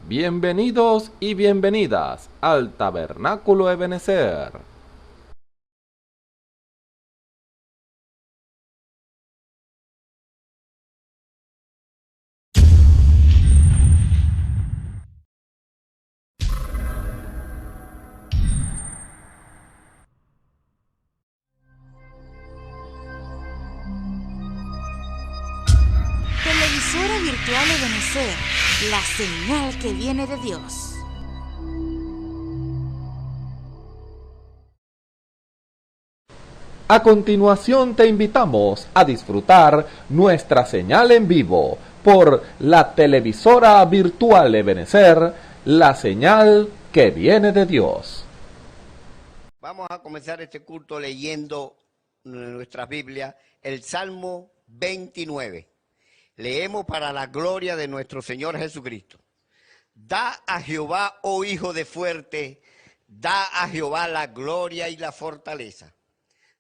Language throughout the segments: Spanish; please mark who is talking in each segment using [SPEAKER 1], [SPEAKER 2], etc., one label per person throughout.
[SPEAKER 1] Bienvenidos y bienvenidas al Tabernáculo Ebenezer.
[SPEAKER 2] Televisora virtual Ebenezer, la señal que viene de Dios.
[SPEAKER 1] A continuación te invitamos a disfrutar nuestra señal en vivo por la televisora virtual Ebenezer, la señal que viene de Dios.
[SPEAKER 3] Vamos a comenzar este culto leyendo en nuestra Biblia el Salmo 29. Leemos para la gloria de nuestro Señor Jesucristo. Da a Jehová, oh hijo de fuerte, da a Jehová la gloria y la fortaleza.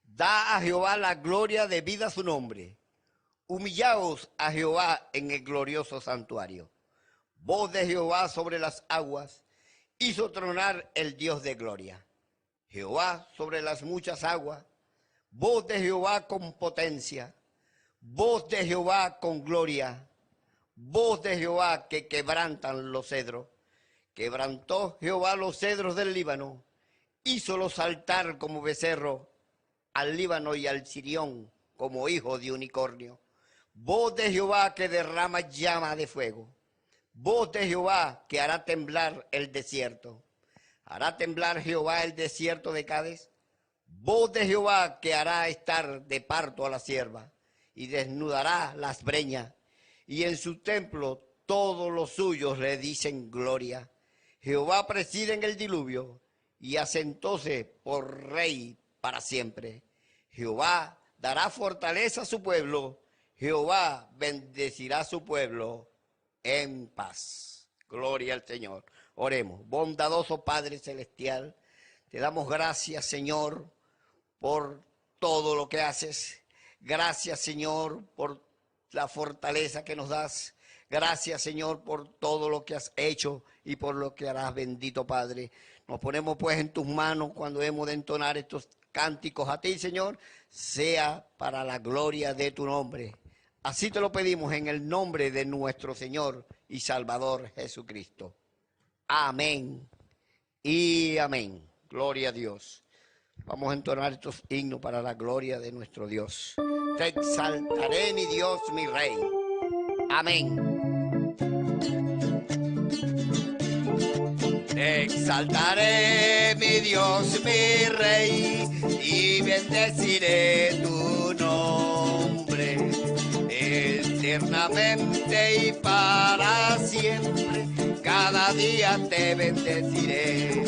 [SPEAKER 3] Da a Jehová la gloria debida a su nombre. Humillaos a Jehová en el glorioso santuario. Voz de Jehová sobre las aguas, hizo tronar el Dios de gloria. Jehová sobre las muchas aguas, voz de Jehová con potencia, voz de Jehová con gloria, voz de Jehová que quebrantan los cedros. Quebrantó Jehová los cedros del Líbano, hízolos saltar como becerro, al Líbano y al Sirión como hijo de unicornio. Voz de Jehová que derrama llama de fuego, voz de Jehová que hará temblar el desierto. ¿Hará temblar Jehová el desierto de Cádiz? Voz de Jehová que hará estar de parto a la sierva y desnudará las breñas. Y en su templo todos los suyos le dicen gloria. Jehová preside en el diluvio y asentóse por rey para siempre. Jehová dará fortaleza a su pueblo. Jehová bendecirá a su pueblo en paz. Gloria al Señor. Oremos. Bondadoso Padre Celestial, te damos gracias, Señor, por todo lo que haces. Gracias, Señor, por la fortaleza que nos das. Gracias, Señor, por todo lo que has hecho y por lo que harás, bendito Padre. Nos ponemos pues en tus manos cuando hemos de entonar estos cánticos a ti, Señor, sea para la gloria de tu nombre. Así te lo pedimos en el nombre de nuestro Señor y Salvador Jesucristo. Amén y amén. Gloria a Dios. Vamos a entonar estos himnos para la gloria de nuestro Dios. Te exaltaré, mi Dios, mi Rey. Amén. Te exaltaré, mi Dios, mi Rey, y bendeciré tu nombre eternamente y para siempre. Cada día te bendeciré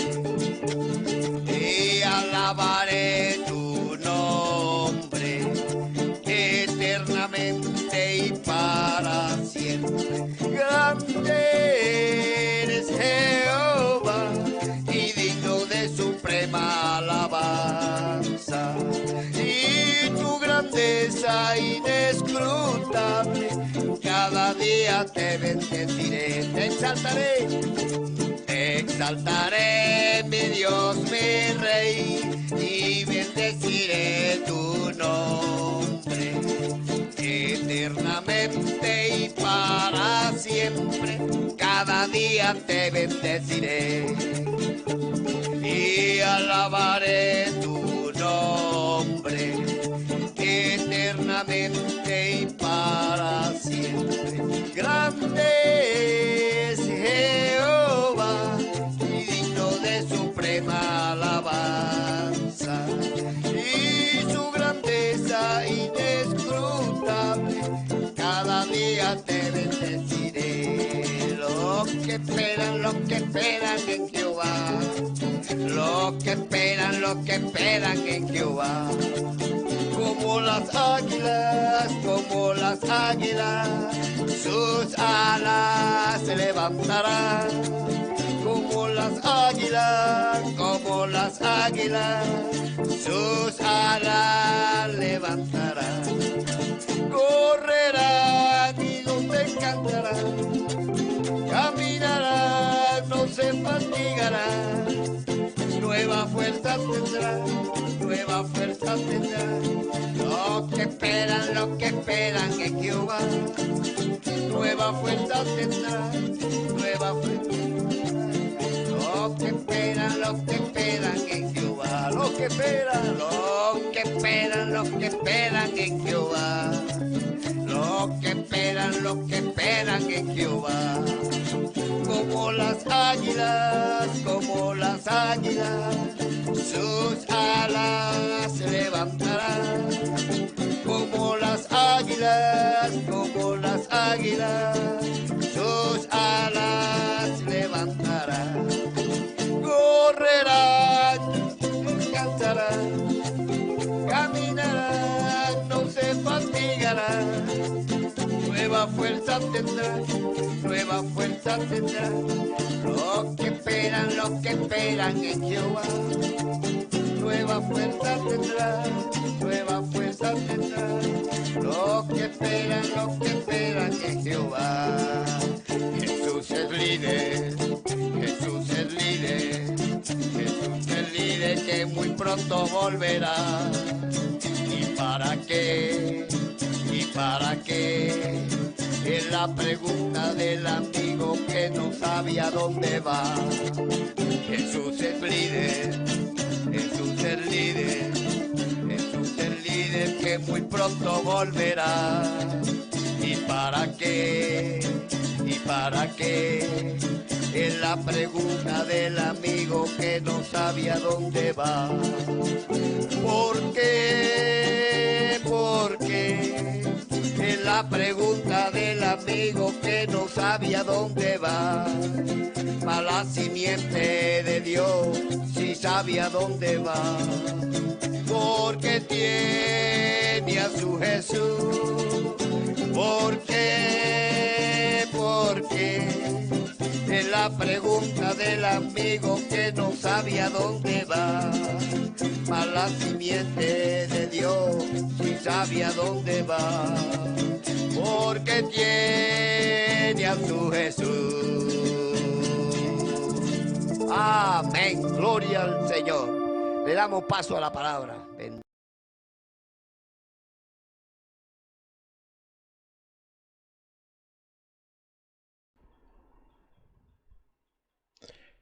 [SPEAKER 3] y alabaré tu nombre eternamente y para siempre. Grande eres Jehová y digno de suprema alabanza, y tu grandeza inescrutable. Cada día te bendeciré, te exaltaré, mi Dios, mi Rey, y bendeciré tu nombre eternamente y para siempre. Cada día te bendeciré y alabaré tu nombre eternamente y para siempre. Grande es Jehová y digno de suprema alabanza, y su grandeza inescrutable. Cada día te bendeciré. Los que esperan en Jehová, los que esperan en Jehová. Como las águilas, sus alas se levantarán. Como las águilas, sus alas levantarán. Correrán y no se cansarán, caminarán fuerza tendrá, nueva fuerza tendrá. Los que esperan en Jehová, nueva fuerza tendrá, nueva fuerza tendrá. Los que esperan en Jehová, los que esperan en Jehová, los que esperan en Jehová. Como las águilas, sus alas se levantarán. Como las águilas, sus alas se levantarán. Correrán, descansarán, caminarán, no se fatigarán. Nueva fuerza tendrán, nueva fuerza tendrán. Los que esperan en Jehová. Nueva fuerza tendrán, nueva fuerza tendrán. Los que esperan en Jehová. Jesús es líder, Jesús es líder, Jesús es líder que muy pronto volverá. ¿Y para qué? ¿Y para qué? Es la pregunta del amigo que no sabe a dónde va. Jesús es líder, Jesús es líder, Jesús es líder que muy pronto volverá. ¿Y para qué? ¿Y para qué? Es la pregunta del amigo que no sabe a dónde va. ¿Por qué? ¿Por qué? Es la pregunta del amigo que no sabe a dónde va. A la simiente de Dios sí sabe a dónde va. Porque tiene a su Jesús. ¿Por qué? ¿Por qué? Es la pregunta del amigo que no sabe a dónde va. A la simiente de Dios sí sabe a dónde va. Porque tiene a su Jesús. Amén. Gloria al Señor. Le damos paso a la palabra.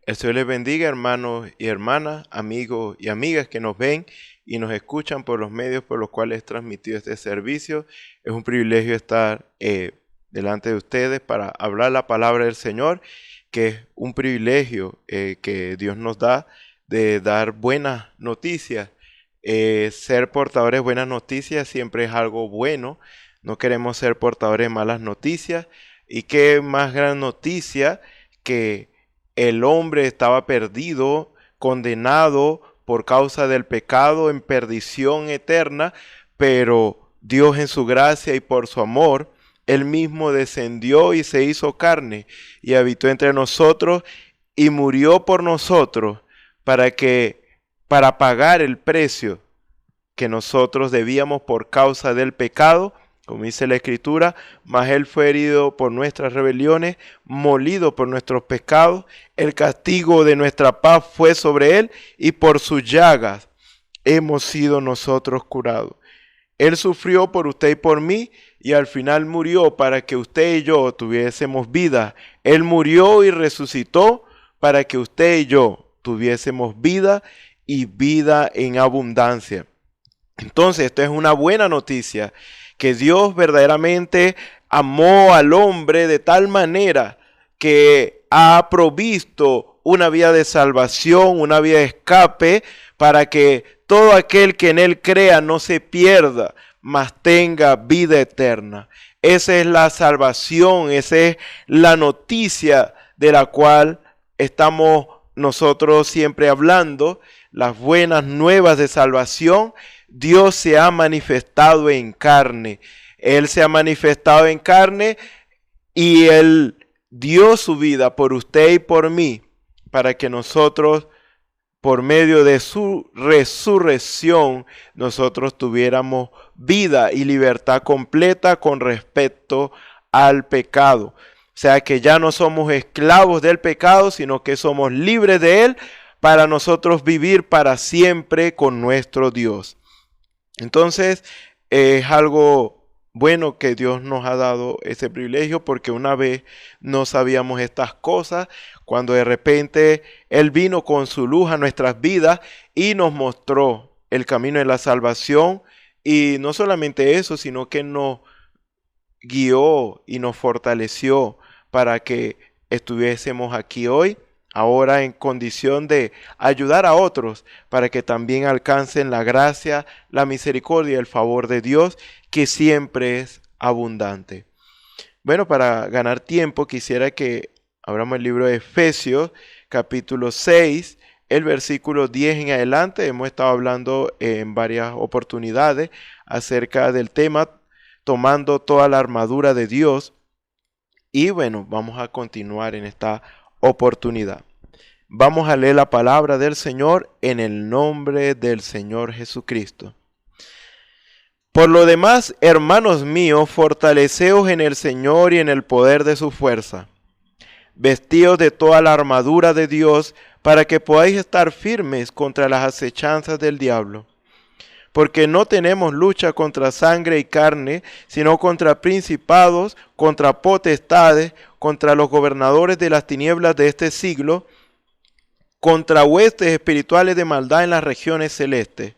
[SPEAKER 4] El Señor les bendiga, hermanos y hermanas, amigos y amigas que nos ven y nos escuchan por los medios por los cuales es transmitido este servicio. Es un privilegio estar delante de ustedes para hablar la palabra del Señor, que es un privilegio que Dios nos da de dar buenas noticias. Ser portadores de buenas noticias siempre es algo bueno. No queremos ser portadores de malas noticias. Y qué más gran noticia que el hombre estaba perdido, condenado por causa del pecado en perdición eterna, pero Dios en su gracia y por su amor, Él mismo descendió y se hizo carne y habitó entre nosotros y murió por nosotros para pagar el precio que nosotros debíamos por causa del pecado. Como dice la Escritura, mas Él fue herido por nuestras rebeliones, molido por nuestros pecados. El castigo de nuestra paz fue sobre Él, y por sus llagas hemos sido nosotros curados. Él sufrió por usted y por mí, y al final murió para que usted y yo tuviésemos vida. Él murió y resucitó para que usted y yo tuviésemos vida y vida en abundancia. Entonces, esto es una buena noticia, que Dios verdaderamente amó al hombre de tal manera que ha provisto una vía de salvación, una vía de escape, para que todo aquel que en Él crea no se pierda, mas tenga vida eterna. Esa es la salvación, esa es la noticia de la cual estamos nosotros siempre hablando, las buenas nuevas de salvación. Dios se ha manifestado en carne. Él se ha manifestado en carne y Él dio su vida por usted y por mí para que nosotros, por medio de su resurrección, nosotros tuviéramos vida y libertad completa con respecto al pecado. O sea que ya no somos esclavos del pecado, sino que somos libres de él para nosotros vivir para siempre con nuestro Dios. Entonces, es algo bueno que Dios nos ha dado ese privilegio, porque una vez no sabíamos estas cosas, cuando de repente Él vino con su luz a nuestras vidas y nos mostró el camino de la salvación. Y no solamente eso, sino que nos guió y nos fortaleció para que estuviésemos aquí hoy, ahora en condición de ayudar a otros para que también alcancen la gracia, la misericordia y el favor de Dios, que siempre es abundante. Bueno, para ganar tiempo quisiera que abramos el libro de Efesios, capítulo 6, el versículo 10 en adelante. Hemos estado hablando en varias oportunidades acerca del tema, tomando toda la armadura de Dios. Y bueno, vamos a continuar en esta oportunidad. Vamos a leer la palabra del Señor en el nombre del Señor Jesucristo. Por lo demás, hermanos míos, fortaleceos en el Señor y en el poder de su fuerza. Vestíos de toda la armadura de Dios, para que podáis estar firmes contra las acechanzas del diablo. Porque no tenemos lucha contra sangre y carne, sino contra principados, contra potestades, contra los gobernadores de las tinieblas de este siglo, contra huestes espirituales de maldad en las regiones celestes.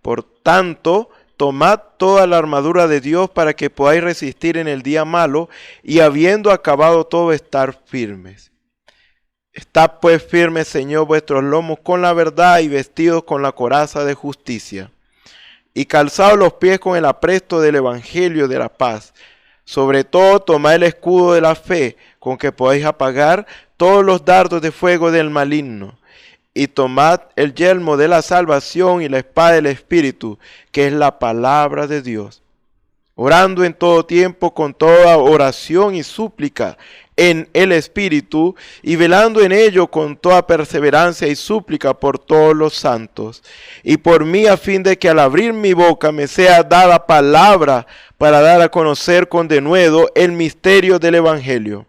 [SPEAKER 4] Por tanto, tomad toda la armadura de Dios para que podáis resistir en el día malo, y habiendo acabado todo, estar firmes. Estad pues firmes, Señor, vuestros lomos con la verdad, y vestidos con la coraza de justicia, y calzados los pies con el apresto del evangelio de la paz. Sobre todo, tomad el escudo de la fe, con que podéis apagar todos los dardos de fuego del maligno. Y tomad el yelmo de la salvación y la espada del Espíritu, que es la palabra de Dios. Orando en todo tiempo con toda oración y súplica en el Espíritu, y velando en ello con toda perseverancia y súplica por todos los santos, y por mí, a fin de que al abrir mi boca me sea dada palabra para dar a conocer con denuedo el misterio del Evangelio,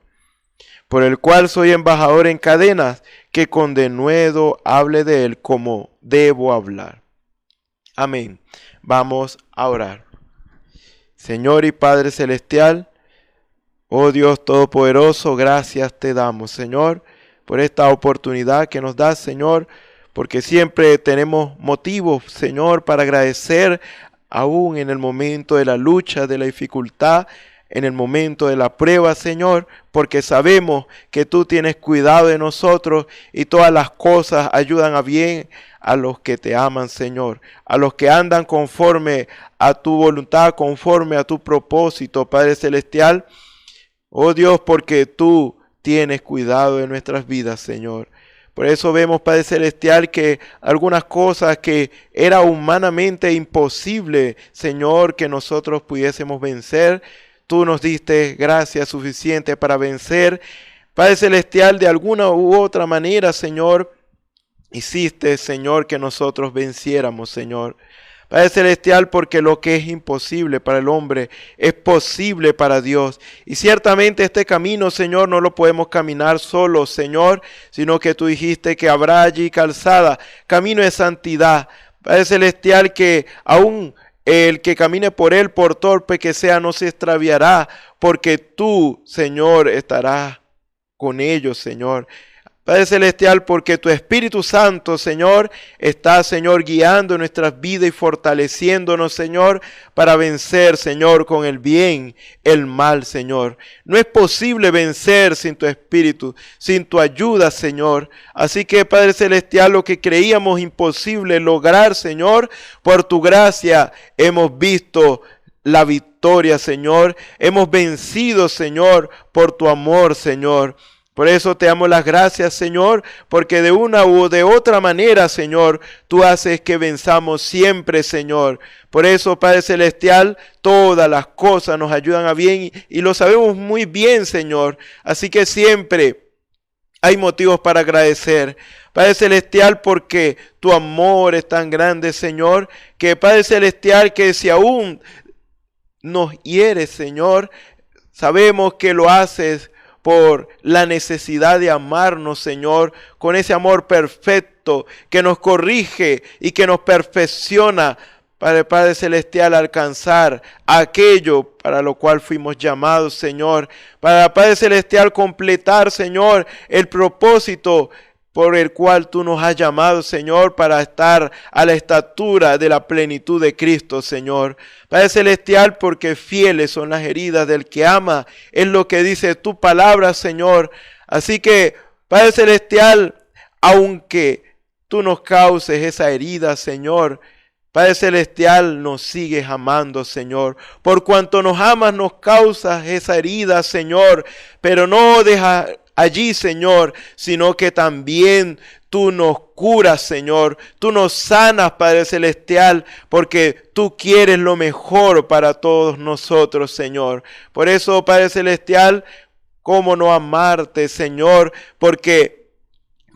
[SPEAKER 4] por el cual soy embajador en cadenas, que con denuedo hable de él como debo hablar. Amén. Vamos a orar. Señor y Padre Celestial, oh Dios Todopoderoso, gracias te damos, Señor, por esta oportunidad que nos das, Señor, porque siempre tenemos motivos, Señor, para agradecer, aún en el momento de la lucha, de la dificultad, en el momento de la prueba, Señor, porque sabemos que tú tienes cuidado de nosotros y todas las cosas ayudan a bien a los que te aman, Señor, a los que andan conforme a tu voluntad, conforme a tu propósito, Padre Celestial. Oh Dios, porque tú tienes cuidado de nuestras vidas, Señor. Por eso vemos, Padre Celestial, que algunas cosas que era humanamente imposible, Señor, que nosotros pudiésemos vencer, tú nos diste gracia suficiente para vencer. Padre Celestial, de alguna u otra manera, Señor, hiciste, Señor, que nosotros venciéramos, Señor. Padre Celestial, porque lo que es imposible para el hombre es posible para Dios. Y ciertamente este camino, Señor, no lo podemos caminar solos, Señor, sino que tú dijiste que habrá allí calzada, camino de santidad. Padre Celestial, que aún el que camine por él, por torpe que sea, no se extraviará, porque tú, Señor, estarás con ellos, Señor. Padre Celestial, porque tu Espíritu Santo, Señor, está, Señor, guiando nuestras vidas y fortaleciéndonos, Señor, para vencer, Señor, con el bien, el mal, Señor. No es posible vencer sin tu Espíritu, sin tu ayuda, Señor. Así que, Padre Celestial, lo que creíamos imposible lograr, Señor, por tu gracia hemos visto la victoria, Señor. Hemos vencido, Señor, por tu amor, Señor. Por eso te damos las gracias, Señor, porque de una u de otra manera, Señor, tú haces que venzamos siempre, Señor. Por eso, Padre Celestial, todas las cosas nos ayudan a bien y lo sabemos muy bien, Señor. Así que siempre hay motivos para agradecer. Padre Celestial, porque tu amor es tan grande, Señor, que Padre Celestial, que si aún nos hieres, Señor, sabemos que lo haces por la necesidad de amarnos, Señor, con ese amor perfecto Santo que nos corrige y que nos perfecciona para el Padre Celestial alcanzar aquello para lo cual fuimos llamados, Señor. Para el Padre Celestial completar, Señor, el propósito por el cual tú nos has llamado, Señor, para estar a la estatura de la plenitud de Cristo, Señor. Padre Celestial, porque fieles son las heridas del que ama, es lo que dice tu palabra, Señor. Así que, Padre Celestial, aunque tú nos causes esa herida, Señor, Padre Celestial, nos sigues amando, Señor. Por cuanto nos amas, nos causas esa herida, Señor. Pero no deja allí, Señor, sino que también tú nos curas, Señor. Tú nos sanas, Padre Celestial, porque tú quieres lo mejor para todos nosotros, Señor. Por eso, Padre Celestial, cómo no amarte, Señor, porque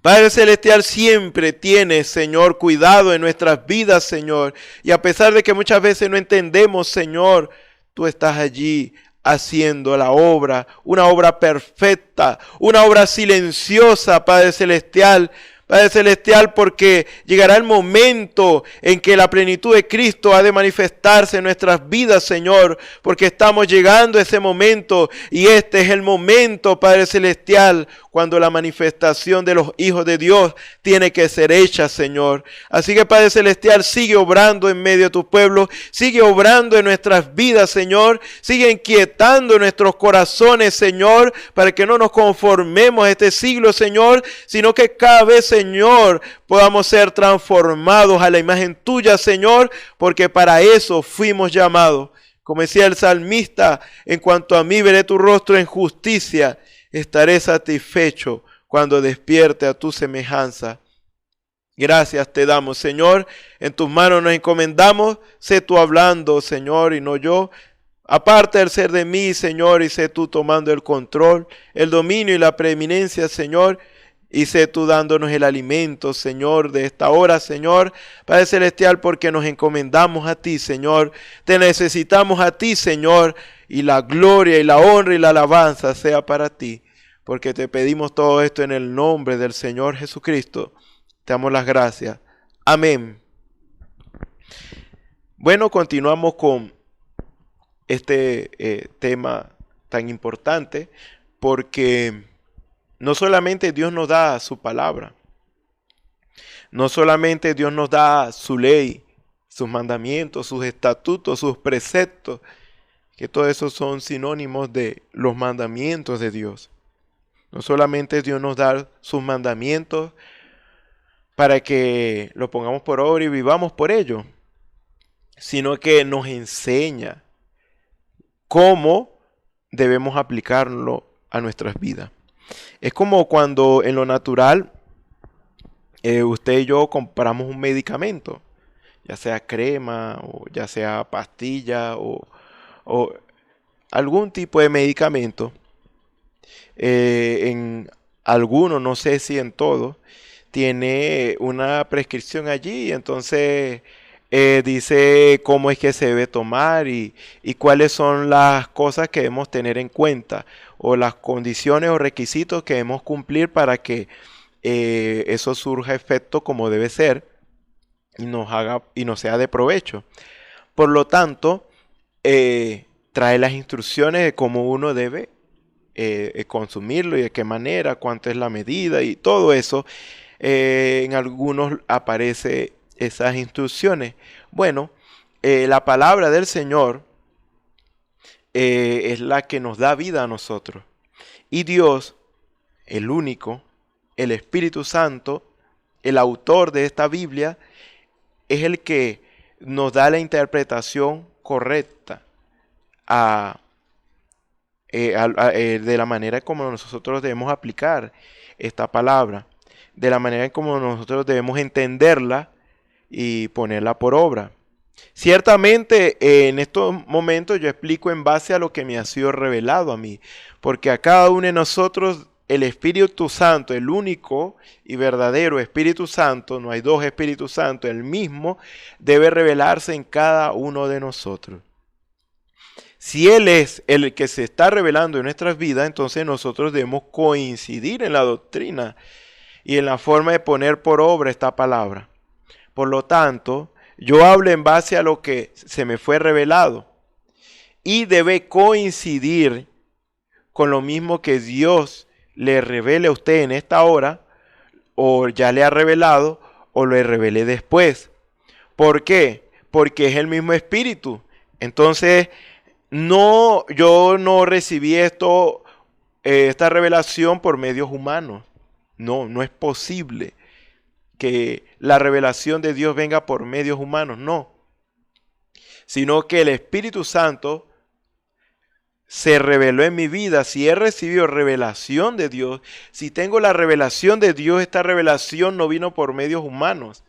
[SPEAKER 4] Padre Celestial, siempre tienes, Señor, cuidado en nuestras vidas, Señor. Y a pesar de que muchas veces no entendemos, Señor, tú estás allí haciendo la obra, una obra perfecta, una obra silenciosa, Padre Celestial. Padre Celestial, porque llegará el momento en que la plenitud de Cristo ha de manifestarse en nuestras vidas, Señor, porque estamos llegando a ese momento y este es el momento, Padre Celestial, cuando la manifestación de los hijos de Dios tiene que ser hecha, Señor. Así que, Padre Celestial, sigue obrando en medio de tu pueblo, sigue obrando en nuestras vidas, Señor, sigue inquietando nuestros corazones, Señor, para que no nos conformemos a este siglo, Señor, sino que cada vez, Señor, podamos ser transformados a la imagen tuya, Señor, porque para eso fuimos llamados. Como decía el salmista, en cuanto a mí veré tu rostro en justicia, estaré satisfecho cuando despierte a tu semejanza. Gracias te damos, Señor, en tus manos nos encomendamos, sé tú hablando, Señor, y no yo. Aparte del ser de mí, Señor, y sé tú tomando el control, el dominio y la preeminencia, Señor, y sé tú dándonos el alimento, Señor, de esta hora, Señor. Padre Celestial, porque nos encomendamos a ti, Señor. Te necesitamos a ti, Señor. Y la gloria y la honra y la alabanza sea para ti. Porque te pedimos todo esto en el nombre del Señor Jesucristo. Te damos las gracias. Amén. Bueno, continuamos con este tema tan importante. Porque no solamente Dios nos da su palabra, no solamente Dios nos da su ley, sus mandamientos, sus estatutos, sus preceptos, que todo eso son sinónimos de los mandamientos de Dios. No solamente Dios nos da sus mandamientos para que lo pongamos por obra y vivamos por ello, sino que nos enseña cómo debemos aplicarlo a nuestras vidas. Es como cuando en lo natural usted y yo compramos un medicamento, ya sea crema o ya sea pastilla o algún tipo de medicamento. En algunos, no sé si en todos, tiene una prescripción allí, entonces dice cómo es que se debe tomar y cuáles son las cosas que debemos tener en cuenta o las condiciones o requisitos que debemos cumplir para que eso surja efecto como debe ser y nos sea de provecho. Por lo tanto, trae las instrucciones de cómo uno debe consumirlo y de qué manera, cuánto es la medida y todo eso. En algunos aparece esas instrucciones. Bueno, la palabra del Señor es la que nos da vida a nosotros. Y Dios, el único, el Espíritu Santo, el autor de esta Biblia, es el que nos da la interpretación correcta de la manera como nosotros debemos aplicar esta palabra, de la manera como nosotros debemos entenderla y ponerla por obra. Ciertamente en estos momentos yo explico en base a lo que me ha sido revelado a mí, porque a cada uno de nosotros el Espíritu Santo, el único y verdadero Espíritu Santo, no hay dos Espíritus Santos, el mismo, debe revelarse en cada uno de nosotros. Si Él es el que se está revelando en nuestras vidas, entonces nosotros debemos coincidir en la doctrina. y en la forma de poner por obra esta palabra. Por lo tanto, yo hablo en base a lo que se me fue revelado y debe coincidir con lo mismo que Dios le revele a usted en esta hora, o ya le ha revelado, o le revele después. ¿Por qué? Porque es el mismo espíritu. Entonces, yo no recibí esta revelación por medios humanos. No es posible que la revelación de Dios venga por medios humanos, no. Sino que el Espíritu Santo se reveló en mi vida. Si he recibido revelación de Dios, si tengo la revelación de Dios, esta revelación no vino por medios humanos,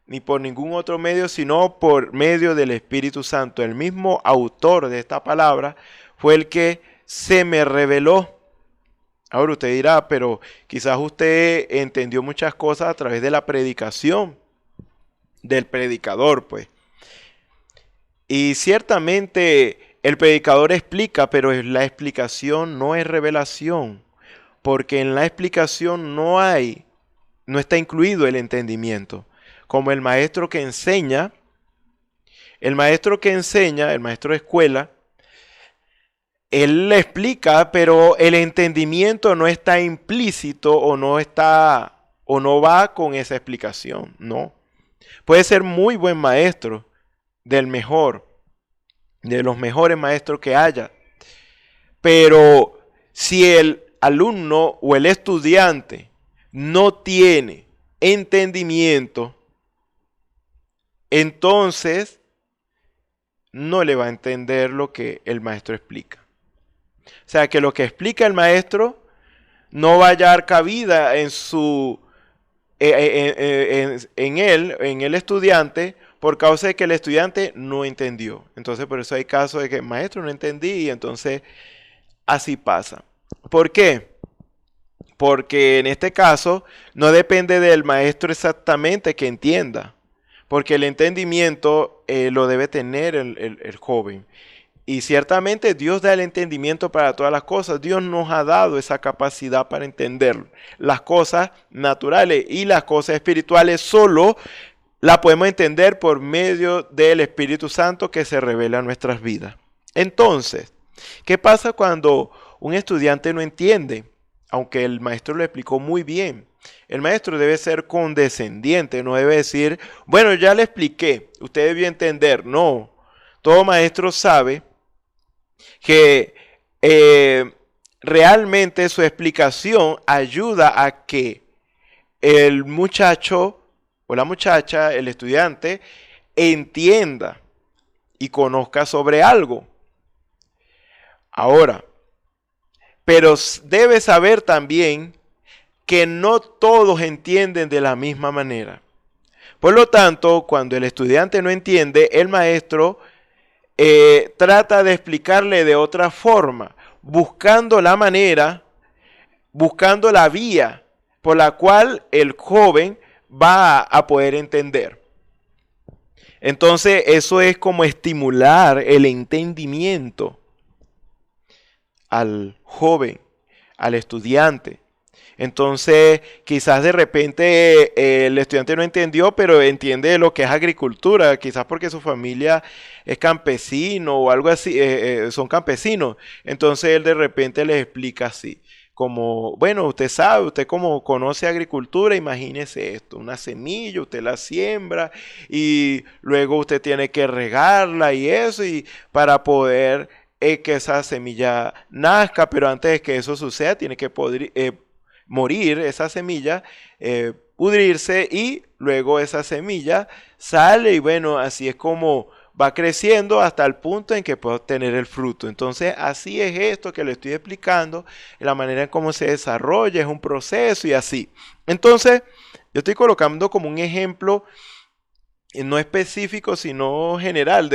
[SPEAKER 4] ni por ningún otro medio, sino por medio del Espíritu Santo. El mismo autor de esta palabra fue el que se me reveló. Ahora usted dirá, pero quizás usted entendió muchas cosas a través de la predicación del predicador, pues. Y ciertamente el predicador explica, pero la explicación no es revelación, porque en la explicación no está incluido el entendimiento. Como el maestro que enseña, el maestro de escuela, él le explica, pero el entendimiento no está implícito o no va con esa explicación, no. Puede ser muy buen maestro, de los mejores maestros que haya, pero si el alumno o el estudiante no tiene entendimiento, entonces no le va a entender lo que el maestro explica. O sea, que lo que explica el maestro no va a hallar cabida en el estudiante, por causa de que el estudiante no entendió. Entonces, por eso hay casos de que el maestro no entendí, y entonces así pasa. ¿Por qué? Porque en este caso no depende del maestro exactamente que entienda, porque el entendimiento lo debe tener el joven. Y ciertamente Dios da el entendimiento para todas las cosas. Dios nos ha dado esa capacidad para entender las cosas naturales, y las cosas espirituales solo la podemos entender por medio del Espíritu Santo que se revela en nuestras vidas. Entonces, ¿qué pasa cuando un estudiante no entiende? Aunque el maestro lo explicó muy bien. El maestro debe ser condescendiente, no debe decir, bueno, ya le expliqué, usted debió entender. No, todo maestro sabe que realmente su explicación ayuda a que el muchacho o la muchacha, el estudiante, entienda y conozca sobre algo. Ahora, pero debe saber también que no todos entienden de la misma manera. Por lo tanto, cuando el estudiante no entiende, el maestro trata de explicarle de otra forma, buscando la manera, buscando la vía por la cual el joven va a poder entender. Entonces, eso es como estimular el entendimiento al joven, al estudiante. Entonces, quizás de repente el estudiante no entendió, pero entiende lo que es agricultura, quizás porque su familia es campesino o algo así, son campesinos. Entonces, él de repente les explica así, como, bueno, usted sabe, usted como conoce agricultura, imagínese esto, una semilla, usted la siembra y luego usted tiene que regarla y eso, y para poder que esa semilla nazca, pero antes de que eso suceda, tiene que morir esa semilla, pudrirse, y luego esa semilla sale, y bueno, así es como va creciendo hasta el punto en que puede obtener el fruto. Entonces, así es esto que le estoy explicando, la manera en cómo se desarrolla, es un proceso y así. Entonces, yo estoy colocando como un ejemplo no específico, sino general,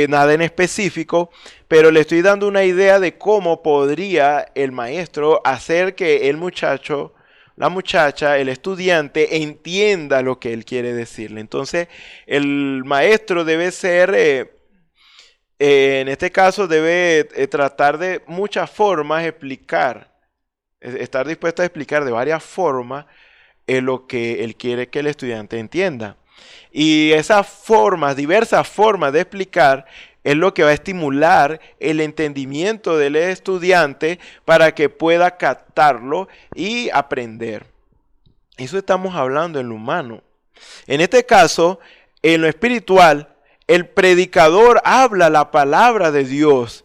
[SPEAKER 4] nada en específico, pero le estoy dando una idea de cómo podría el maestro hacer que el muchacho, la muchacha, el estudiante entienda lo que él quiere decirle. Entonces, el maestro debe ser, en este caso, debe tratar de muchas formas explicar estar dispuesto a explicar de varias formas lo que él quiere que el estudiante entienda. Y esas formas, diversas formas de explicar, es lo que va a estimular el entendimiento del estudiante para que pueda captarlo y aprender. Eso estamos hablando en lo humano. En este caso, en lo espiritual, el predicador habla la palabra de Dios.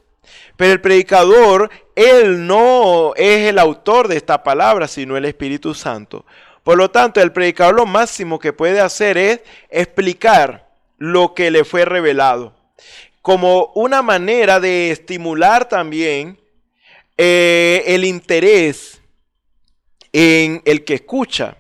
[SPEAKER 4] Pero el predicador, él no es el autor de esta palabra, sino el Espíritu Santo. Por lo tanto, el predicador lo máximo que puede hacer es explicar lo que le fue revelado, como una manera de estimular también el interés en el que escucha.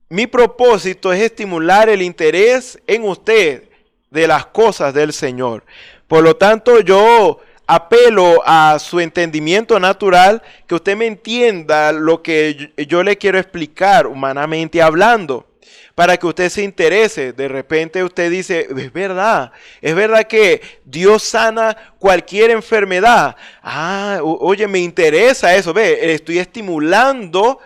[SPEAKER 4] Mi propósito es estimular el interés en usted de las cosas del Señor. Por lo tanto, yo apelo a su entendimiento natural, que usted me entienda lo que yo le quiero explicar humanamente hablando, para que usted se interese. De repente usted dice, es verdad que Dios sana cualquier enfermedad. Oye, me interesa eso, estoy estimulando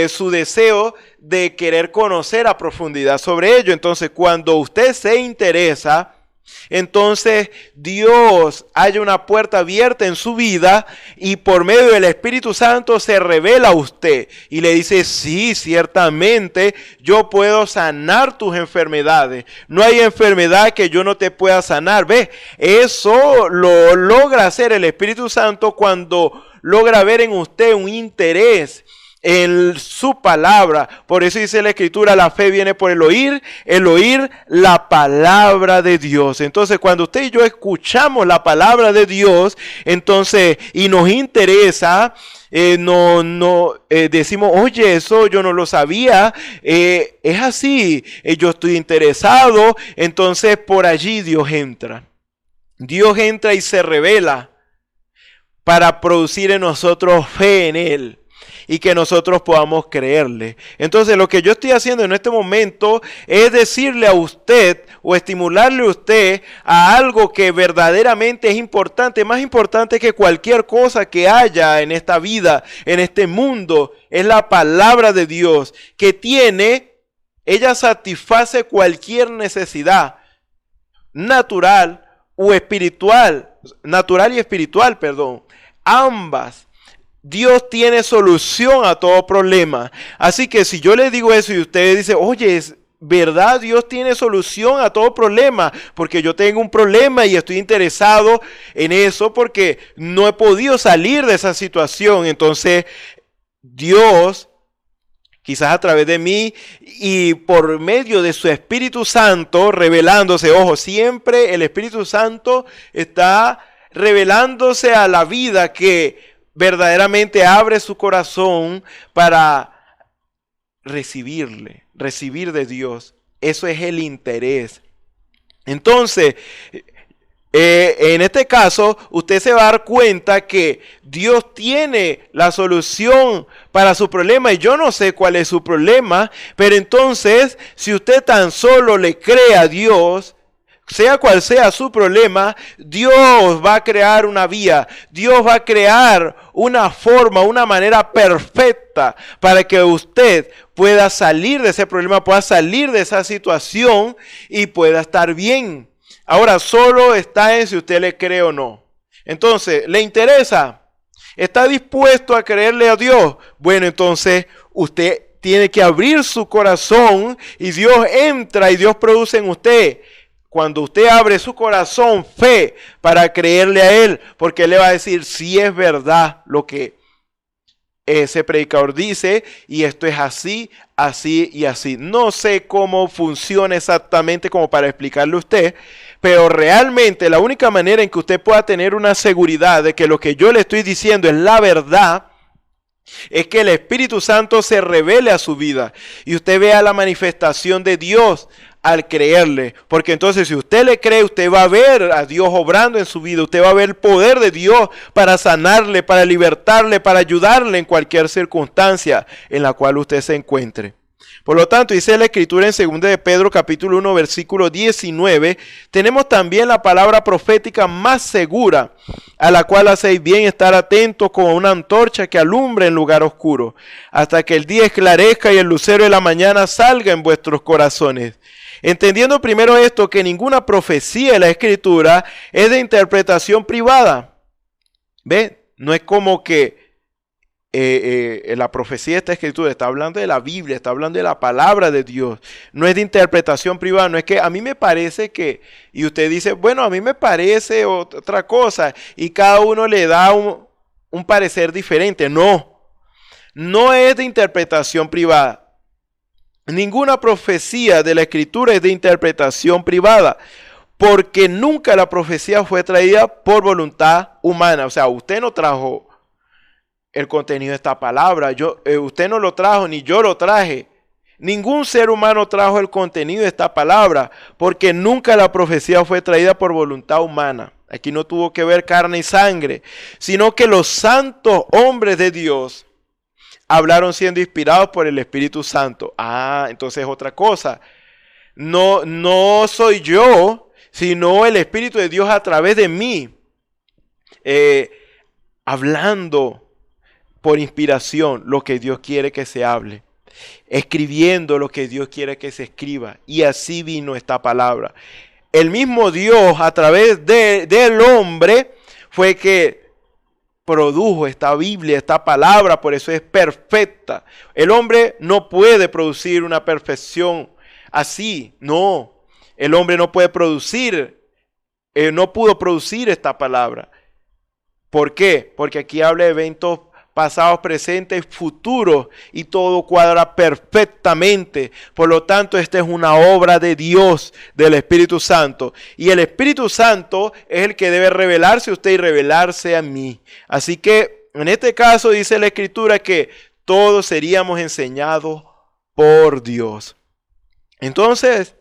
[SPEAKER 4] su deseo de querer conocer a profundidad sobre ello. Entonces, cuando usted se interesa, entonces Dios haya una puerta abierta en su vida y por medio del Espíritu Santo se revela a usted y le dice, sí, ciertamente yo puedo sanar tus enfermedades. No hay enfermedad que yo no te pueda sanar. Eso lo logra hacer el Espíritu Santo cuando logra ver en usted un interés en su palabra. Por eso dice la Escritura, la fe viene por el oír la palabra de Dios. Entonces, cuando usted y yo escuchamos la palabra de Dios, entonces, y nos interesa, decimos, oye, eso yo no lo sabía, es así, yo estoy interesado. Entonces, por allí Dios entra y se revela para producir en nosotros fe en Él y que nosotros podamos creerle. Entonces, lo que yo estoy haciendo en este momento es decirle a usted o estimularle a usted a algo que verdaderamente es importante, más importante que cualquier cosa que haya en esta vida, en este mundo. Es la palabra de Dios que ella satisface cualquier necesidad natural o espiritual, natural y espiritual, ambas. Dios tiene solución a todo problema. Así que si yo le digo eso y usted dice, oye, es verdad, Dios tiene solución a todo problema, porque yo tengo un problema y estoy interesado en eso porque no he podido salir de esa situación. Entonces, Dios, quizás a través de mí y por medio de su Espíritu Santo, revelándose, siempre el Espíritu Santo está revelándose a la vida que verdaderamente abre su corazón para recibir de Dios. Eso es el interés. Entonces, en este caso, usted se va a dar cuenta que Dios tiene la solución para su problema y yo no sé cuál es su problema, pero entonces, si usted tan solo le cree a Dios, sea cual sea su problema, Dios va a crear una vía, Dios va a crear una forma, una manera perfecta para que usted pueda salir de ese problema, pueda salir de esa situación y pueda estar bien. Ahora, solo está en si usted le cree o no. Entonces, ¿le interesa? ¿Está dispuesto a creerle a Dios? Bueno, entonces usted tiene que abrir su corazón y Dios entra y Dios produce en usted. Cuando usted abre su corazón, fe para creerle a Él, porque Él le va a decir si es verdad lo que ese predicador dice, y esto es así, así y así. No sé cómo funciona exactamente como para explicarle a usted, pero realmente la única manera en que usted pueda tener una seguridad de que lo que yo le estoy diciendo es la verdad, es que el Espíritu Santo se revele a su vida y usted vea la manifestación de Dios al creerle, porque entonces si usted le cree, usted va a ver a Dios obrando en su vida, usted va a ver el poder de Dios para sanarle, para libertarle, para ayudarle en cualquier circunstancia en la cual usted se encuentre. Por lo tanto, dice la Escritura en 2 de Pedro capítulo 1 versículo 19, tenemos también la palabra profética más segura, a la cual hacéis bien estar atentos como una antorcha que alumbra en lugar oscuro, hasta que el día esclarezca y el lucero de la mañana salga en vuestros corazones. Entendiendo primero esto, que ninguna profecía de la Escritura es de interpretación privada. ¿Ve? No es como que la profecía de esta Escritura está hablando de la Biblia, está hablando de la palabra de Dios. No es de interpretación privada, no es que a mí me parece que, y usted dice, bueno, a mí me parece otra cosa, y cada uno le da un parecer diferente. No, no es de interpretación privada. Ninguna profecía de la Escritura es de interpretación privada, porque nunca la profecía fue traída por voluntad humana. O sea, usted no trajo el contenido de esta palabra, usted no lo trajo, ni yo lo traje. Ningún ser humano trajo el contenido de esta palabra, porque nunca la profecía fue traída por voluntad humana. Aquí no tuvo que ver carne y sangre, sino que los santos hombres de Dios hablaron siendo inspirados por el Espíritu Santo. Entonces otra cosa. No soy yo, sino el Espíritu de Dios a través de mí, hablando por inspiración lo que Dios quiere que se hable, escribiendo lo que Dios quiere que se escriba. Y así vino esta palabra. El mismo Dios a través del hombre fue que produjo esta Biblia, esta palabra, por eso es perfecta. El hombre no puede producir una perfección así, no. El hombre no puede producir, no pudo producir esta palabra. ¿Por qué? Porque aquí habla de eventos pasados, presentes, futuros, y todo cuadra perfectamente. Por lo tanto, esta es una obra de Dios, del Espíritu Santo. Y el Espíritu Santo es el que debe revelarse a usted y revelarse a mí. Así que, en este caso, dice la Escritura que todos seríamos enseñados por Dios. Entonces,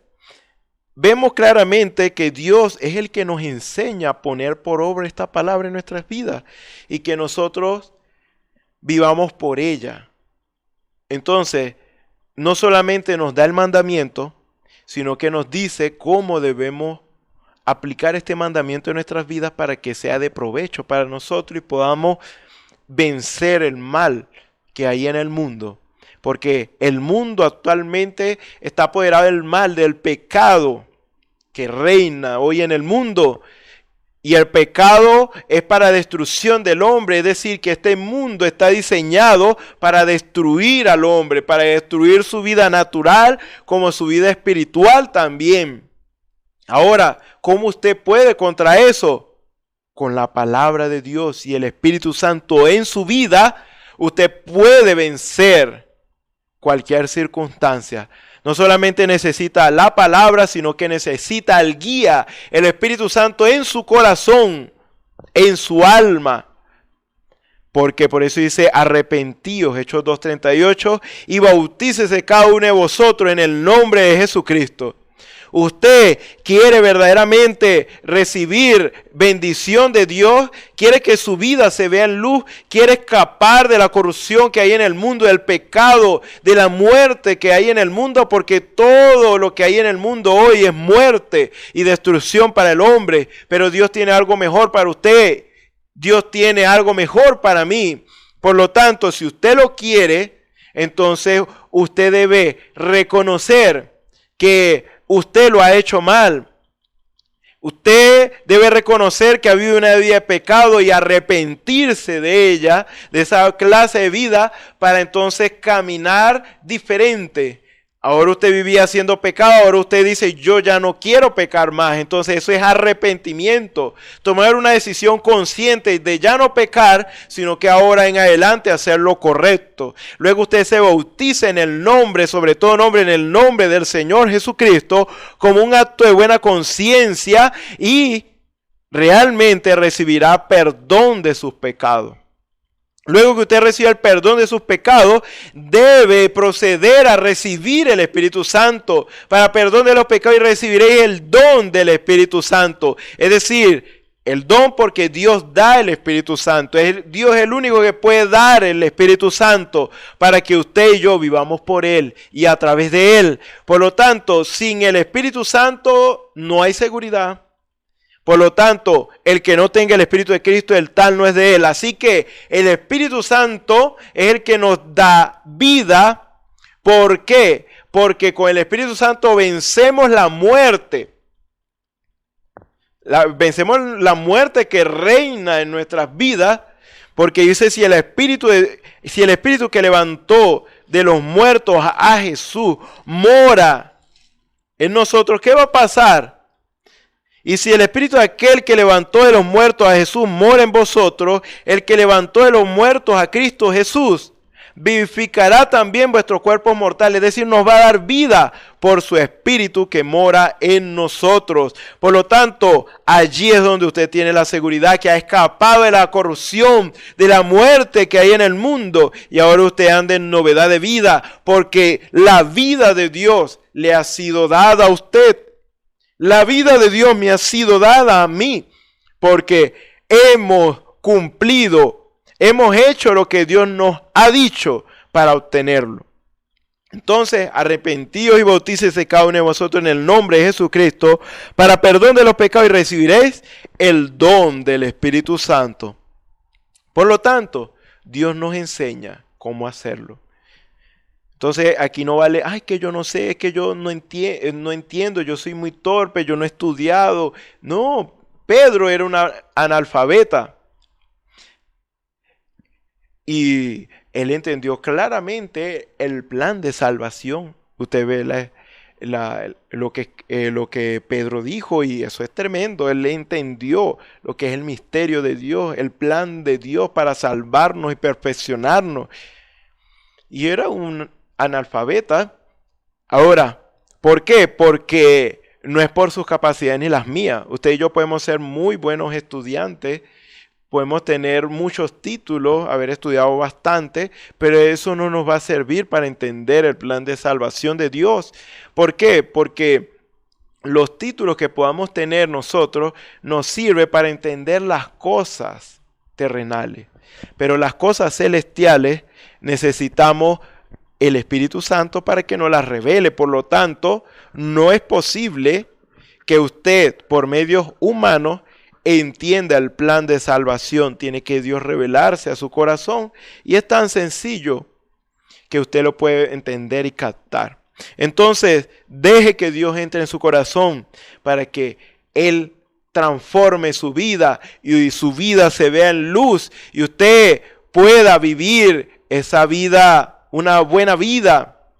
[SPEAKER 4] vemos claramente que Dios es el que nos enseña a poner por obra esta palabra en nuestras vidas y que nosotros vivamos por ella. Entonces, no solamente nos da el mandamiento, sino que nos dice cómo debemos aplicar este mandamiento en nuestras vidas para que sea de provecho para nosotros y podamos vencer el mal que hay en el mundo. Porque el mundo actualmente está apoderado del mal, del pecado que reina hoy en el mundo. Y el pecado es para destrucción del hombre, es decir, que este mundo está diseñado para destruir al hombre, para destruir su vida natural como su vida espiritual también. Ahora, ¿cómo usted puede contra eso? Con la palabra de Dios y el Espíritu Santo en su vida, usted puede vencer cualquier circunstancia. No solamente necesita la palabra, sino que necesita el guía, el Espíritu Santo en su corazón, en su alma. Porque por eso dice, arrepentíos, Hechos 2:38, y bautícese cada uno de vosotros en el nombre de Jesucristo. Usted quiere verdaderamente recibir bendición de Dios, quiere que su vida se vea en luz, quiere escapar de la corrupción que hay en el mundo, del pecado, de la muerte que hay en el mundo, porque todo lo que hay en el mundo hoy es muerte y destrucción para el hombre. Pero Dios tiene algo mejor para usted, Dios tiene algo mejor para mí. Por lo tanto, si usted lo quiere, entonces usted debe reconocer que usted lo ha hecho mal. Usted debe reconocer que ha habido una vida de pecado y arrepentirse de ella, de esa clase de vida, para entonces caminar diferente. Ahora usted vivía haciendo pecado, ahora usted dice, yo ya no quiero pecar más. Entonces eso es arrepentimiento. Tomar una decisión consciente de ya no pecar, sino que ahora en adelante hacer lo correcto. Luego usted se bautiza en el nombre, sobre todo nombre, en el nombre del Señor Jesucristo, como un acto de buena conciencia y realmente recibirá perdón de sus pecados. Luego que usted reciba el perdón de sus pecados, debe proceder a recibir el Espíritu Santo. Para perdón de los pecados y recibiréis el don del Espíritu Santo. Es decir, El don porque Dios da el Espíritu Santo. Dios es el único que puede dar el Espíritu Santo para que usted y yo vivamos por Él y a través de Él. Por lo tanto, sin el Espíritu Santo no hay seguridad. Por lo tanto, el que no tenga el Espíritu de Cristo, el tal no es de Él. Así que el Espíritu Santo es el que nos da vida. ¿Por qué? Porque con el Espíritu Santo vencemos la muerte. Vencemos la muerte que reina en nuestras vidas, porque dice, si el Espíritu que levantó de los muertos a Jesús mora en nosotros, ¿qué va a pasar? Y si el Espíritu de aquel que levantó de los muertos a Jesús mora en vosotros, el que levantó de los muertos a Cristo Jesús vivificará también vuestros cuerpos mortales, es decir, nos va a dar vida por su Espíritu que mora en nosotros. Por lo tanto, allí es donde usted tiene la seguridad que ha escapado de la corrupción, de la muerte que hay en el mundo, y ahora usted anda en novedad de vida, porque la vida de Dios le ha sido dada a usted. La vida de Dios me ha sido dada a mí, porque hemos cumplido. Hemos hecho lo que Dios nos ha dicho para obtenerlo. Entonces, arrepentidos y bautícese cada uno de vosotros en el nombre de Jesucristo para perdón de los pecados y recibiréis el don del Espíritu Santo. Por lo tanto, Dios nos enseña cómo hacerlo. Entonces, aquí no vale, ay, que yo no sé, es que yo no entiendo, yo soy muy torpe, yo no he estudiado. No, Pedro era un analfabeta. Y él entendió claramente el plan de salvación. Usted ve lo que Pedro dijo, y eso es tremendo. Él entendió lo que es el misterio de Dios, el plan de Dios para salvarnos y perfeccionarnos. Y era un analfabeta. Ahora, ¿por qué? Porque no es por sus capacidades ni las mías. Usted y yo podemos ser muy buenos estudiantes. Podemos tener muchos títulos, haber estudiado bastante, pero eso no nos va a servir para entender el plan de salvación de Dios. ¿Por qué? Porque los títulos que podamos tener nosotros nos sirven para entender las cosas terrenales. Pero las cosas celestiales necesitamos el Espíritu Santo para que nos las revele. Por lo tanto, no es posible que usted, por medios humanos, entienda el plan de salvación. Tiene que Dios revelarse a su corazón, y es tan sencillo que usted lo puede entender y captar. Entonces, deje que Dios entre en su corazón para que Él transforme su vida y su vida se vea en luz y usted pueda vivir esa vida, una buena vida.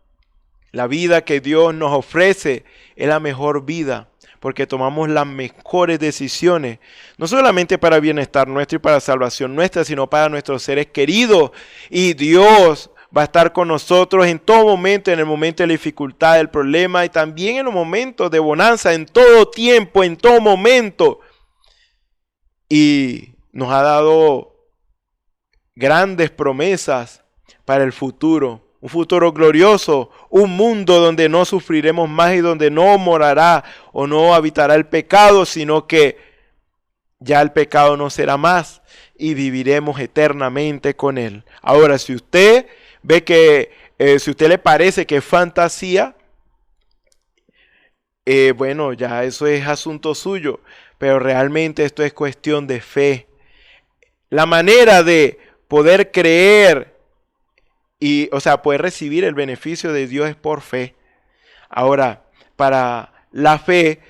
[SPEAKER 4] La vida que Dios nos ofrece es la mejor vida, porque tomamos las mejores decisiones, no solamente para bienestar nuestro y para salvación nuestra, sino para nuestros seres queridos. Y Dios va a estar con nosotros en todo momento, en el momento de la dificultad, del problema, y también en los momentos de bonanza, en todo tiempo, en todo momento. Y nos ha dado grandes promesas para el futuro. Un futuro glorioso, un mundo donde no sufriremos más y donde no morará o no habitará el pecado, sino que ya el pecado no será más y viviremos eternamente con Él. Ahora, si usted ve que, si a usted le parece que es fantasía, bueno, ya eso es asunto suyo, pero realmente esto es cuestión de fe. La manera de poder creer y, poder recibir el beneficio de Dios es por fe. Ahora, para la fe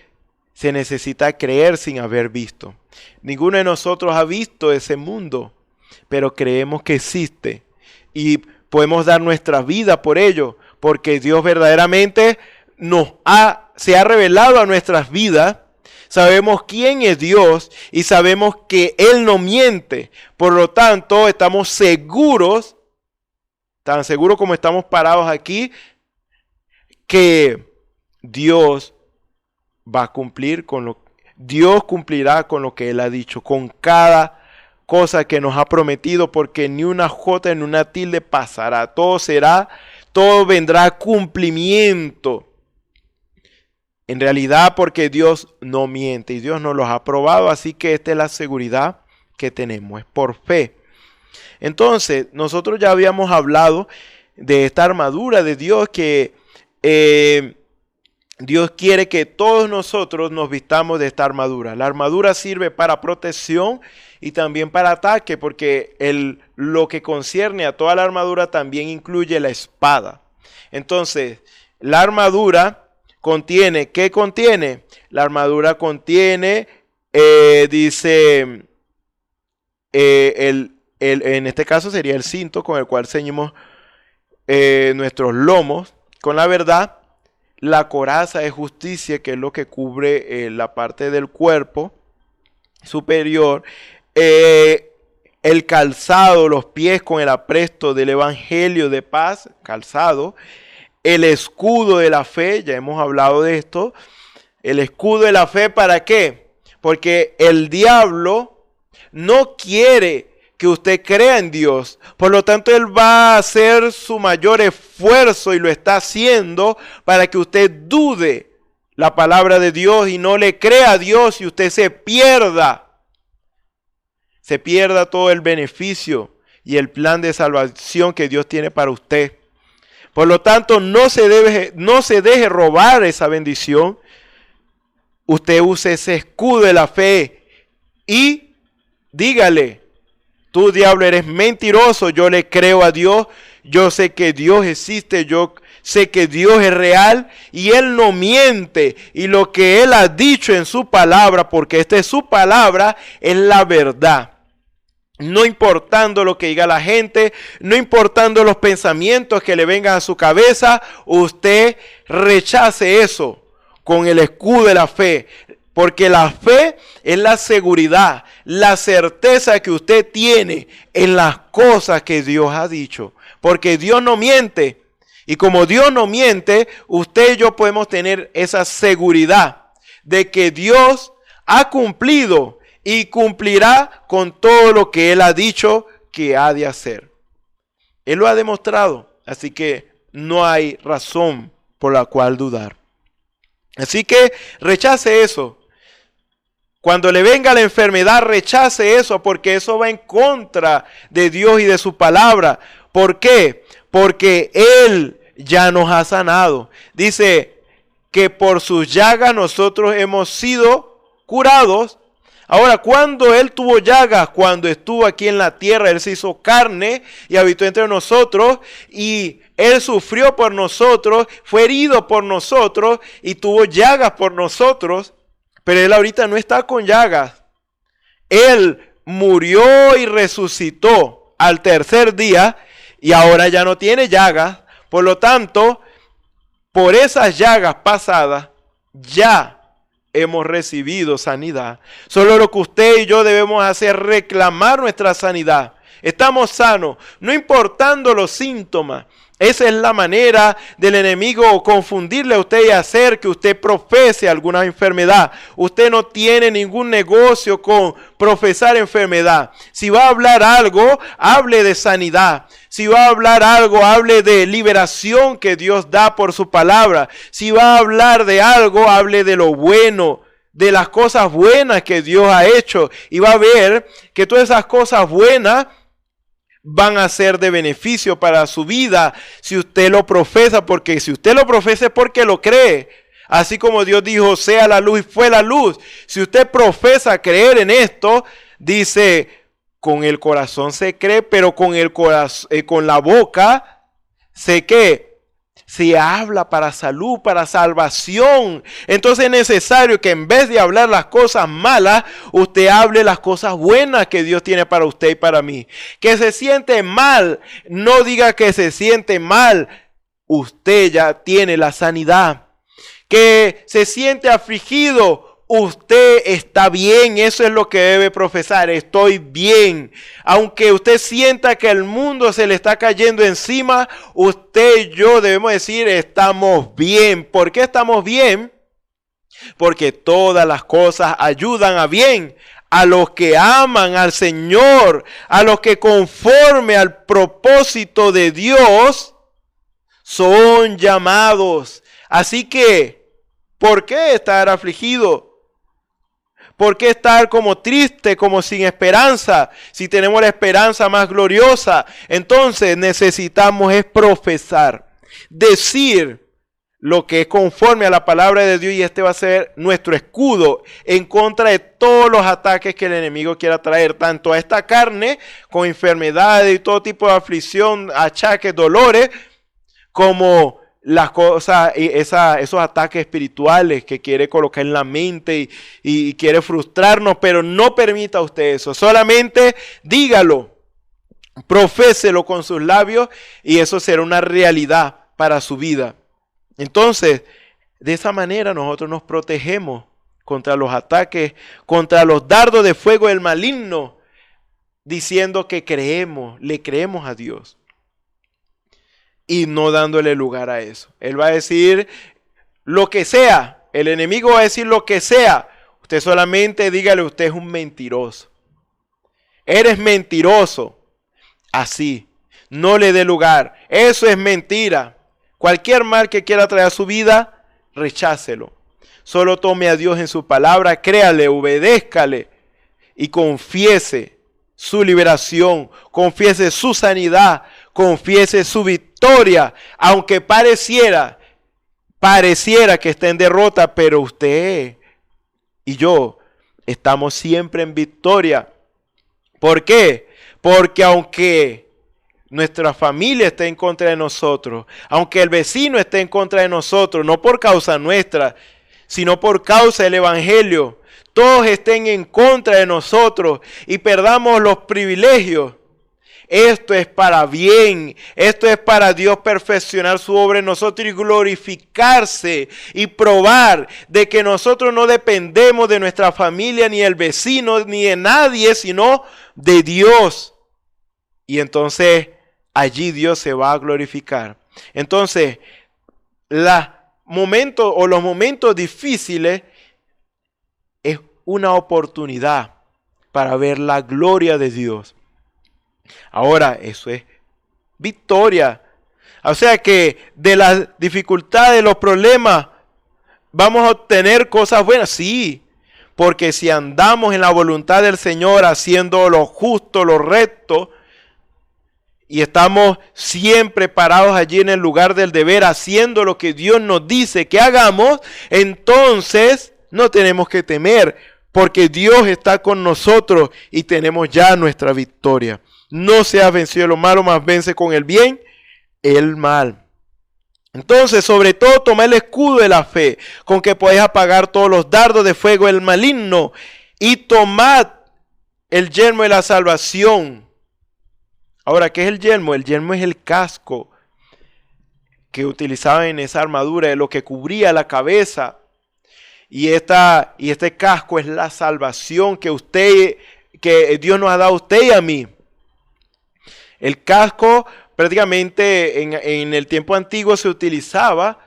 [SPEAKER 4] se necesita creer sin haber visto. Ninguno de nosotros ha visto ese mundo, pero creemos que existe y podemos dar nuestra vida por ello, porque Dios verdaderamente se ha revelado a nuestras vidas. Sabemos quién es Dios y sabemos que Él no miente. Por lo tanto, estamos seguros, tan seguros como estamos parados aquí, que Dios va a cumplir Dios cumplirá con lo que Él ha dicho, con cada cosa que nos ha prometido, porque ni una jota ni una tilde pasará. Todo vendrá a cumplimiento. En realidad, porque Dios no miente y Dios nos los ha probado, así que esta es la seguridad que tenemos, es por fe. Entonces, nosotros ya habíamos hablado de esta armadura de Dios que Dios quiere que todos nosotros nos vistamos de esta armadura. La armadura sirve para protección y también para ataque, porque lo que concierne a toda la armadura también incluye la espada. Entonces, la armadura contiene, ¿qué contiene? La armadura contiene, en este caso sería el cinto con el cual ceñimos nuestros lomos con la verdad, la coraza de justicia, que es lo que cubre la parte del cuerpo superior, el calzado, los pies con el apresto del evangelio de paz, calzado, el escudo de la fe, ya hemos hablado de esto, el escudo de la fe, ¿para qué? Porque el diablo no quiere que usted crea en Dios. Por lo tanto, Él va a hacer su mayor esfuerzo y lo está haciendo para que usted dude la palabra de Dios y no le crea a Dios y usted se pierda todo el beneficio y el plan de salvación que Dios tiene para usted. Por lo tanto, no se deje robar esa bendición. Usted use ese escudo de la fe y dígale: tú, diablo, eres mentiroso, yo le creo a Dios, yo sé que Dios existe, yo sé que Dios es real y Él no miente. Y lo que Él ha dicho en su palabra, porque esta es su palabra, es la verdad. No importando lo que diga la gente, no importando los pensamientos que le vengan a su cabeza, usted rechace eso con el escudo de la fe. Porque la fe es la seguridad, la certeza que usted tiene en las cosas que Dios ha dicho. Porque Dios no miente. Y como Dios no miente, usted y yo podemos tener esa seguridad de que Dios ha cumplido y cumplirá con todo lo que Él ha dicho que ha de hacer. Él lo ha demostrado, así que no hay razón por la cual dudar. Así que rechace eso. Cuando le venga la enfermedad, rechace eso, porque eso va en contra de Dios y de su palabra. ¿Por qué? Porque Él ya nos ha sanado. Dice que por sus llagas nosotros hemos sido curados. Ahora, cuando Él tuvo llagas, cuando estuvo aquí en la tierra, Él se hizo carne y habitó entre nosotros, y Él sufrió por nosotros, fue herido por nosotros y tuvo llagas por nosotros. Pero Él ahorita no está con llagas. Él murió y resucitó al tercer día y ahora ya no tiene llagas. Por lo tanto, por esas llagas pasadas ya hemos recibido sanidad. Solo lo que usted y yo debemos hacer es reclamar nuestra sanidad. Estamos sanos, no importando los síntomas. Esa es la manera del enemigo confundirle a usted y hacer que usted profese alguna enfermedad. Usted no tiene ningún negocio con profesar enfermedad. Si va a hablar algo, hable de sanidad. Si va a hablar algo, hable de liberación que Dios da por su palabra. Si va a hablar de algo, hable de lo bueno, de las cosas buenas que Dios ha hecho. Y va a ver que todas esas cosas buenas van a ser de beneficio para su vida si usted lo profesa, porque si usted lo profesa es porque lo cree. Así como Dios dijo, sea la luz y fue la luz. Si usted profesa creer en esto, dice, con el corazón se cree, pero con el corazón, con la boca se habla para salud, para salvación. Entonces es necesario que en vez de hablar las cosas malas, usted hable las cosas buenas que Dios tiene para usted y para mí. Que se siente mal, no diga que se siente mal. Usted ya tiene la sanidad. Que se siente afligido, usted está bien. Eso es lo que debe profesar. Estoy bien. Aunque usted sienta que el mundo se le está cayendo encima, usted y yo debemos decir, estamos bien. ¿Por qué estamos bien? Porque todas las cosas ayudan a bien a los que aman al Señor, a los que conforme al propósito de Dios son llamados. Así que ¿Por qué estar afligido? ¿Por qué estar como triste, como sin esperanza? Si tenemos la esperanza más gloriosa, entonces necesitamos es profesar, decir lo que es conforme a la palabra de Dios, y este va a ser nuestro escudo en contra de todos los ataques que el enemigo quiera traer, tanto a esta carne, con enfermedades y todo tipo de aflicción, achaques, dolores, como las cosas, esos ataques espirituales que quiere colocar en la mente y quiere frustrarnos, pero no permita usted eso. Solamente dígalo, proféselo con sus labios y eso será una realidad para su vida. Entonces, de esa manera nosotros nos protegemos contra los ataques, contra los dardos de fuego del maligno, diciendo que le creemos a Dios. Y no dándole lugar a eso. Él va a decir lo que sea. El enemigo va a decir lo que sea. Usted solamente dígale, usted es un mentiroso. Eres mentiroso. Así. No le dé lugar. Eso es mentira. Cualquier mal que quiera traer a su vida, rechácelo. Solo tome a Dios en su palabra, créale, obedézcale y confiese su liberación, confiese su sanidad, confiese su victoria, aunque pareciera que esté en derrota, pero usted y yo estamos siempre en victoria. ¿Por qué? Porque aunque nuestra familia esté en contra de nosotros, aunque el vecino esté en contra de nosotros, no por causa nuestra, sino por causa del evangelio, todos estén en contra de nosotros y perdamos los privilegios, esto es para bien, esto es para Dios perfeccionar su obra en nosotros y glorificarse y probar de que nosotros no dependemos de nuestra familia, ni del vecino, ni de nadie, sino de Dios. Y entonces allí Dios se va a glorificar. Entonces, los momentos difíciles es una oportunidad para ver la gloria de Dios. Ahora, eso es victoria. O sea que de las dificultades, los problemas, vamos a obtener cosas buenas. Sí, porque si andamos en la voluntad del Señor, haciendo lo justo, lo recto, y estamos siempre parados allí en el lugar del deber, haciendo lo que Dios nos dice que hagamos, entonces no tenemos que temer, porque Dios está con nosotros y tenemos ya nuestra victoria. No seas vencido de lo malo, más vence con el bien el mal. Entonces, sobre todo, toma el escudo de la fe, con que podéis apagar todos los dardos de fuego del maligno, y tomad el yelmo de la salvación. Ahora, ¿qué es el yelmo? El yelmo es el casco que utilizaban en esa armadura, de lo que cubría la cabeza. Y este casco es la salvación que Dios nos ha dado a usted y a mí. El casco prácticamente en el tiempo antiguo se utilizaba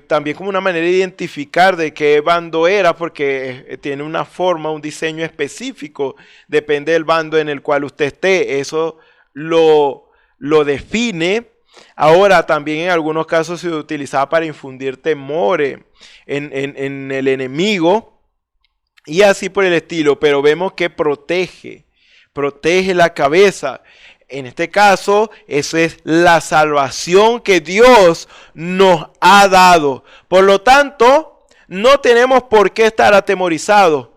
[SPEAKER 4] también como una manera de identificar de qué bando era, porque tiene una forma, un diseño específico, depende del bando en el cual usted esté. Eso lo define. Ahora también en algunos casos se utilizaba para infundir temor en el enemigo y así por el estilo, pero vemos que protege la cabeza. En este caso, eso es la salvación que Dios nos ha dado. Por lo tanto, no tenemos por qué estar atemorizados.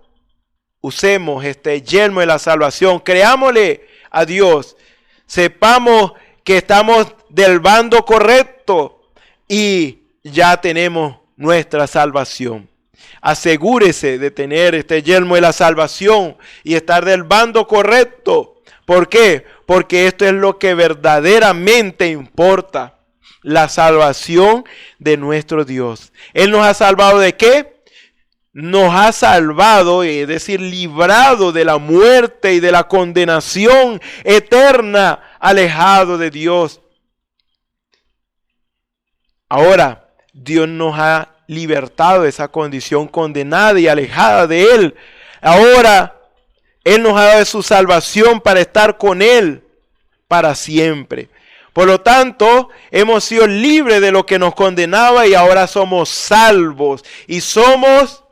[SPEAKER 4] Usemos este yelmo de la salvación, creámosle a Dios, sepamos que estamos del bando correcto y ya tenemos nuestra salvación. Asegúrese de tener este yelmo de la salvación y estar del bando correcto. ¿Por qué? Porque esto es lo que verdaderamente importa. La salvación de nuestro Dios. Él nos ha salvado ¿de qué? Nos ha salvado, es decir, librado de la muerte y de la condenación eterna, alejado de Dios. Ahora, Dios nos ha libertado de esa condición condenada y alejada de Él. Ahora, Él nos ha dado su salvación para estar con Él para siempre. Por lo tanto, hemos sido libres de lo que nos condenaba y ahora somos salvos. Y somos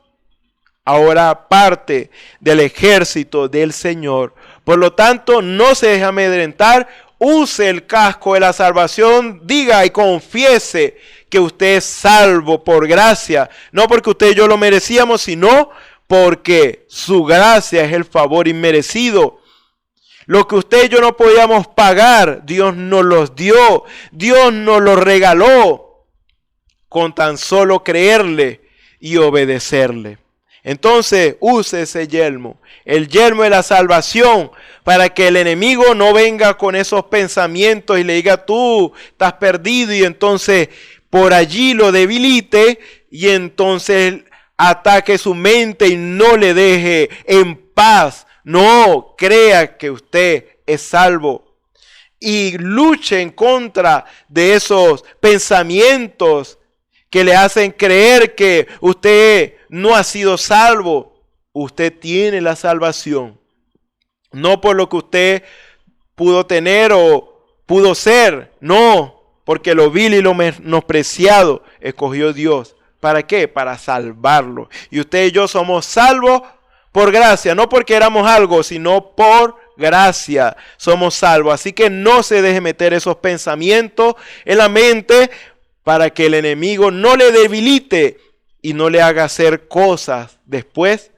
[SPEAKER 4] ahora parte del ejército del Señor. Por lo tanto, no se deje amedrentar. Use el casco de la salvación. Diga y confiese que usted es salvo por gracia. No porque usted y yo lo merecíamos, sino porque su gracia es el favor inmerecido. Lo que usted y yo no podíamos pagar, Dios nos los dio. Dios nos los regaló con tan solo creerle y obedecerle. Entonces, use ese yelmo, el yelmo de la salvación, para que el enemigo no venga con esos pensamientos y le diga, tú estás perdido, y entonces por allí lo debilite y entonces ataque su mente y no le deje en paz. No, crea que usted es salvo y luche en contra de esos pensamientos que le hacen creer que usted no ha sido salvo. Usted tiene la salvación, no por lo que usted pudo tener o pudo ser, no, porque lo vil y lo menospreciado escogió Dios. ¿Para qué? Para salvarlo. Y usted y yo somos salvos por gracia, no porque éramos algo, sino por gracia somos salvos. Así que no se deje meter esos pensamientos en la mente para que el enemigo no le debilite y no le haga hacer cosas después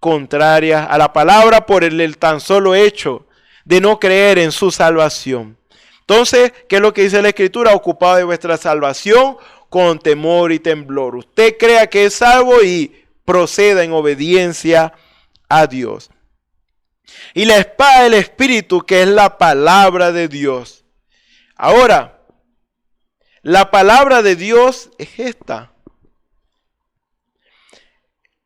[SPEAKER 4] contrarias a la palabra por el tan solo hecho de no creer en su salvación. Entonces, ¿qué es lo que dice la Escritura? Ocupado de vuestra salvación con temor y temblor. Usted crea que es salvo y proceda en obediencia a Dios. Y la espada del Espíritu, que es la palabra de Dios. Ahora, la palabra de Dios es esta.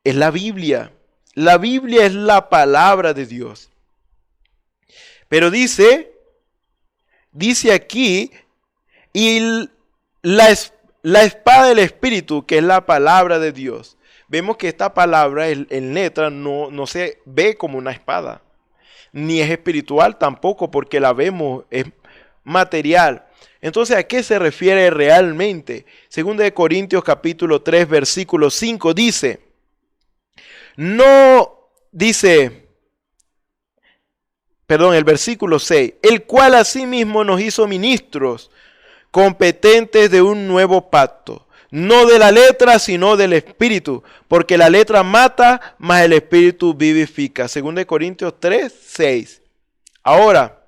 [SPEAKER 4] Es la Biblia. La Biblia es la palabra de Dios. Pero dice aquí, y la espada del Espíritu, que es la palabra de Dios. Vemos que esta palabra en letra no se ve como una espada, ni es espiritual tampoco, porque la vemos, es material. Entonces, ¿a qué se refiere realmente? Segunda de Corintios capítulo 3, versículo 5 dice, el versículo 6, el cual asimismo nos hizo ministros competentes de un nuevo pacto, no de la letra, sino del Espíritu, porque la letra mata, mas el Espíritu vivifica. 2 Corintios 3, 6. Ahora,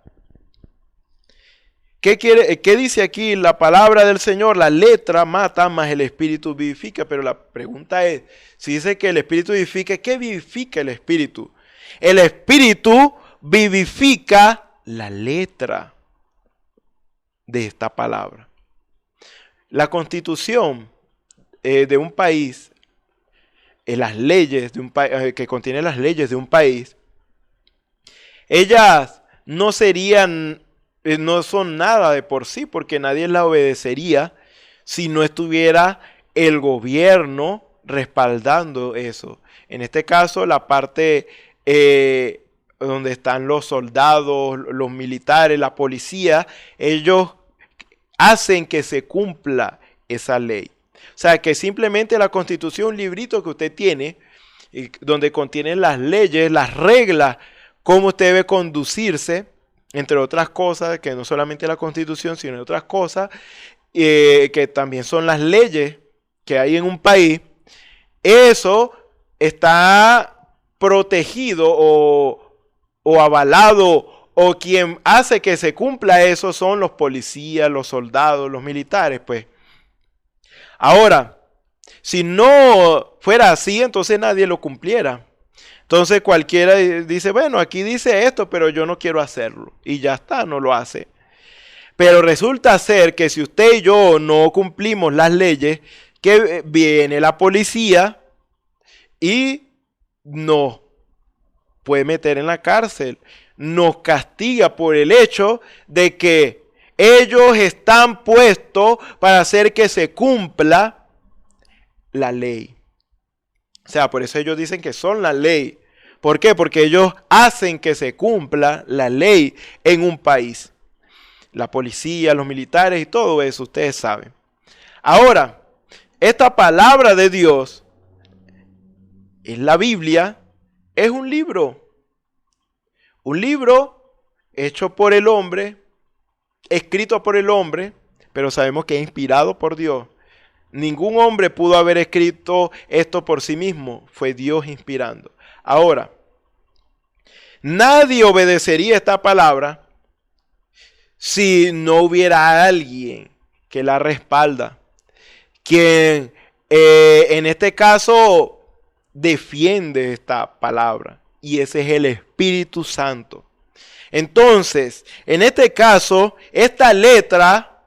[SPEAKER 4] ¿qué dice aquí la palabra del Señor? La letra mata, mas el Espíritu vivifica. Pero la pregunta es, si dice que el Espíritu vivifica, ¿qué vivifica el Espíritu? El Espíritu vivifica la letra de esta palabra. La Constitución de un país, las leyes de un país, que contiene las leyes de un país, ellas no son nada de por sí, porque nadie la obedecería si no estuviera el gobierno respaldando eso. En este caso, la parte donde están los soldados, los militares, la policía, ellos hacen que se cumpla esa ley. O sea, que simplemente la Constitución, un librito que usted tiene, donde contienen las leyes, las reglas, cómo usted debe conducirse, entre otras cosas, que no solamente la Constitución, sino otras cosas, que también son las leyes que hay en un país. Eso está protegido o avalado, o quien hace que se cumpla eso son los policías, los soldados, los militares, pues. Ahora, si no fuera así, entonces nadie lo cumpliera. Entonces cualquiera dice, bueno, aquí dice esto, pero yo no quiero hacerlo. Y ya está, no lo hace. Pero resulta ser que si usted y yo no cumplimos las leyes, que viene la policía y nos puede meter en la cárcel. Nos castiga por el hecho de que ellos están puestos para hacer que se cumpla la ley. O sea, por eso ellos dicen que son la ley. ¿Por qué? Porque ellos hacen que se cumpla la ley en un país. la policía, los militares y todo eso, ustedes saben. Ahora, esta palabra de Dios, es la Biblia, es un libro hecho por el hombre, escrito por el hombre, pero sabemos que es inspirado por Dios. Ningún hombre pudo haber escrito esto por sí mismo, fue Dios inspirando. Ahora, nadie obedecería esta palabra si no hubiera alguien que la respalda, quien en este caso defiende esta palabra, y ese es el Espíritu Santo. Entonces, en este caso, esta letra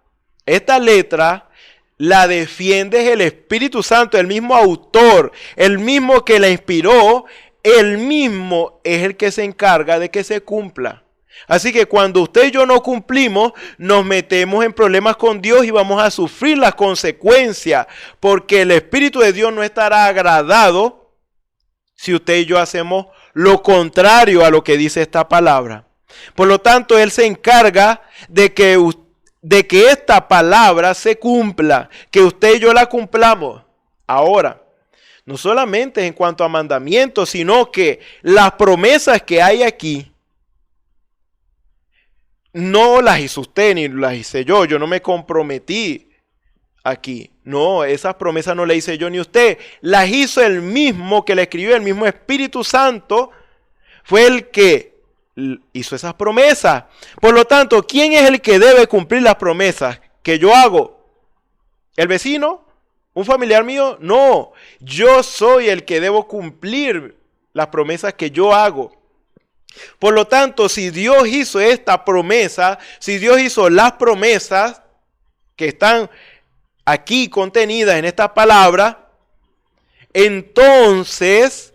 [SPEAKER 4] la defiende el Espíritu Santo, el mismo autor, el mismo que la inspiró, el mismo es el que se encarga de que se cumpla. Así que cuando usted y yo no cumplimos, nos metemos en problemas con Dios y vamos a sufrir las consecuencias, porque el Espíritu de Dios no estará agradado si usted y yo hacemos lo contrario a lo que dice esta palabra. Por lo tanto, Él se encarga de que esta palabra se cumpla, que usted y yo la cumplamos. Ahora, no solamente en cuanto a mandamientos, sino que las promesas que hay aquí, no las hizo usted ni las hice yo no me comprometí aquí. No, esas promesas no las hice yo ni usted, las hizo el mismo que le escribió, el mismo Espíritu Santo, fue el que hizo esas promesas. Por lo tanto, ¿quién es el que debe cumplir las promesas que yo hago? ¿El vecino? ¿Un familiar mío? No, yo soy el que debo cumplir las promesas que yo hago. Por lo tanto, si Dios hizo esta promesa, si Dios hizo las promesas que están aquí contenidas en esta palabra, entonces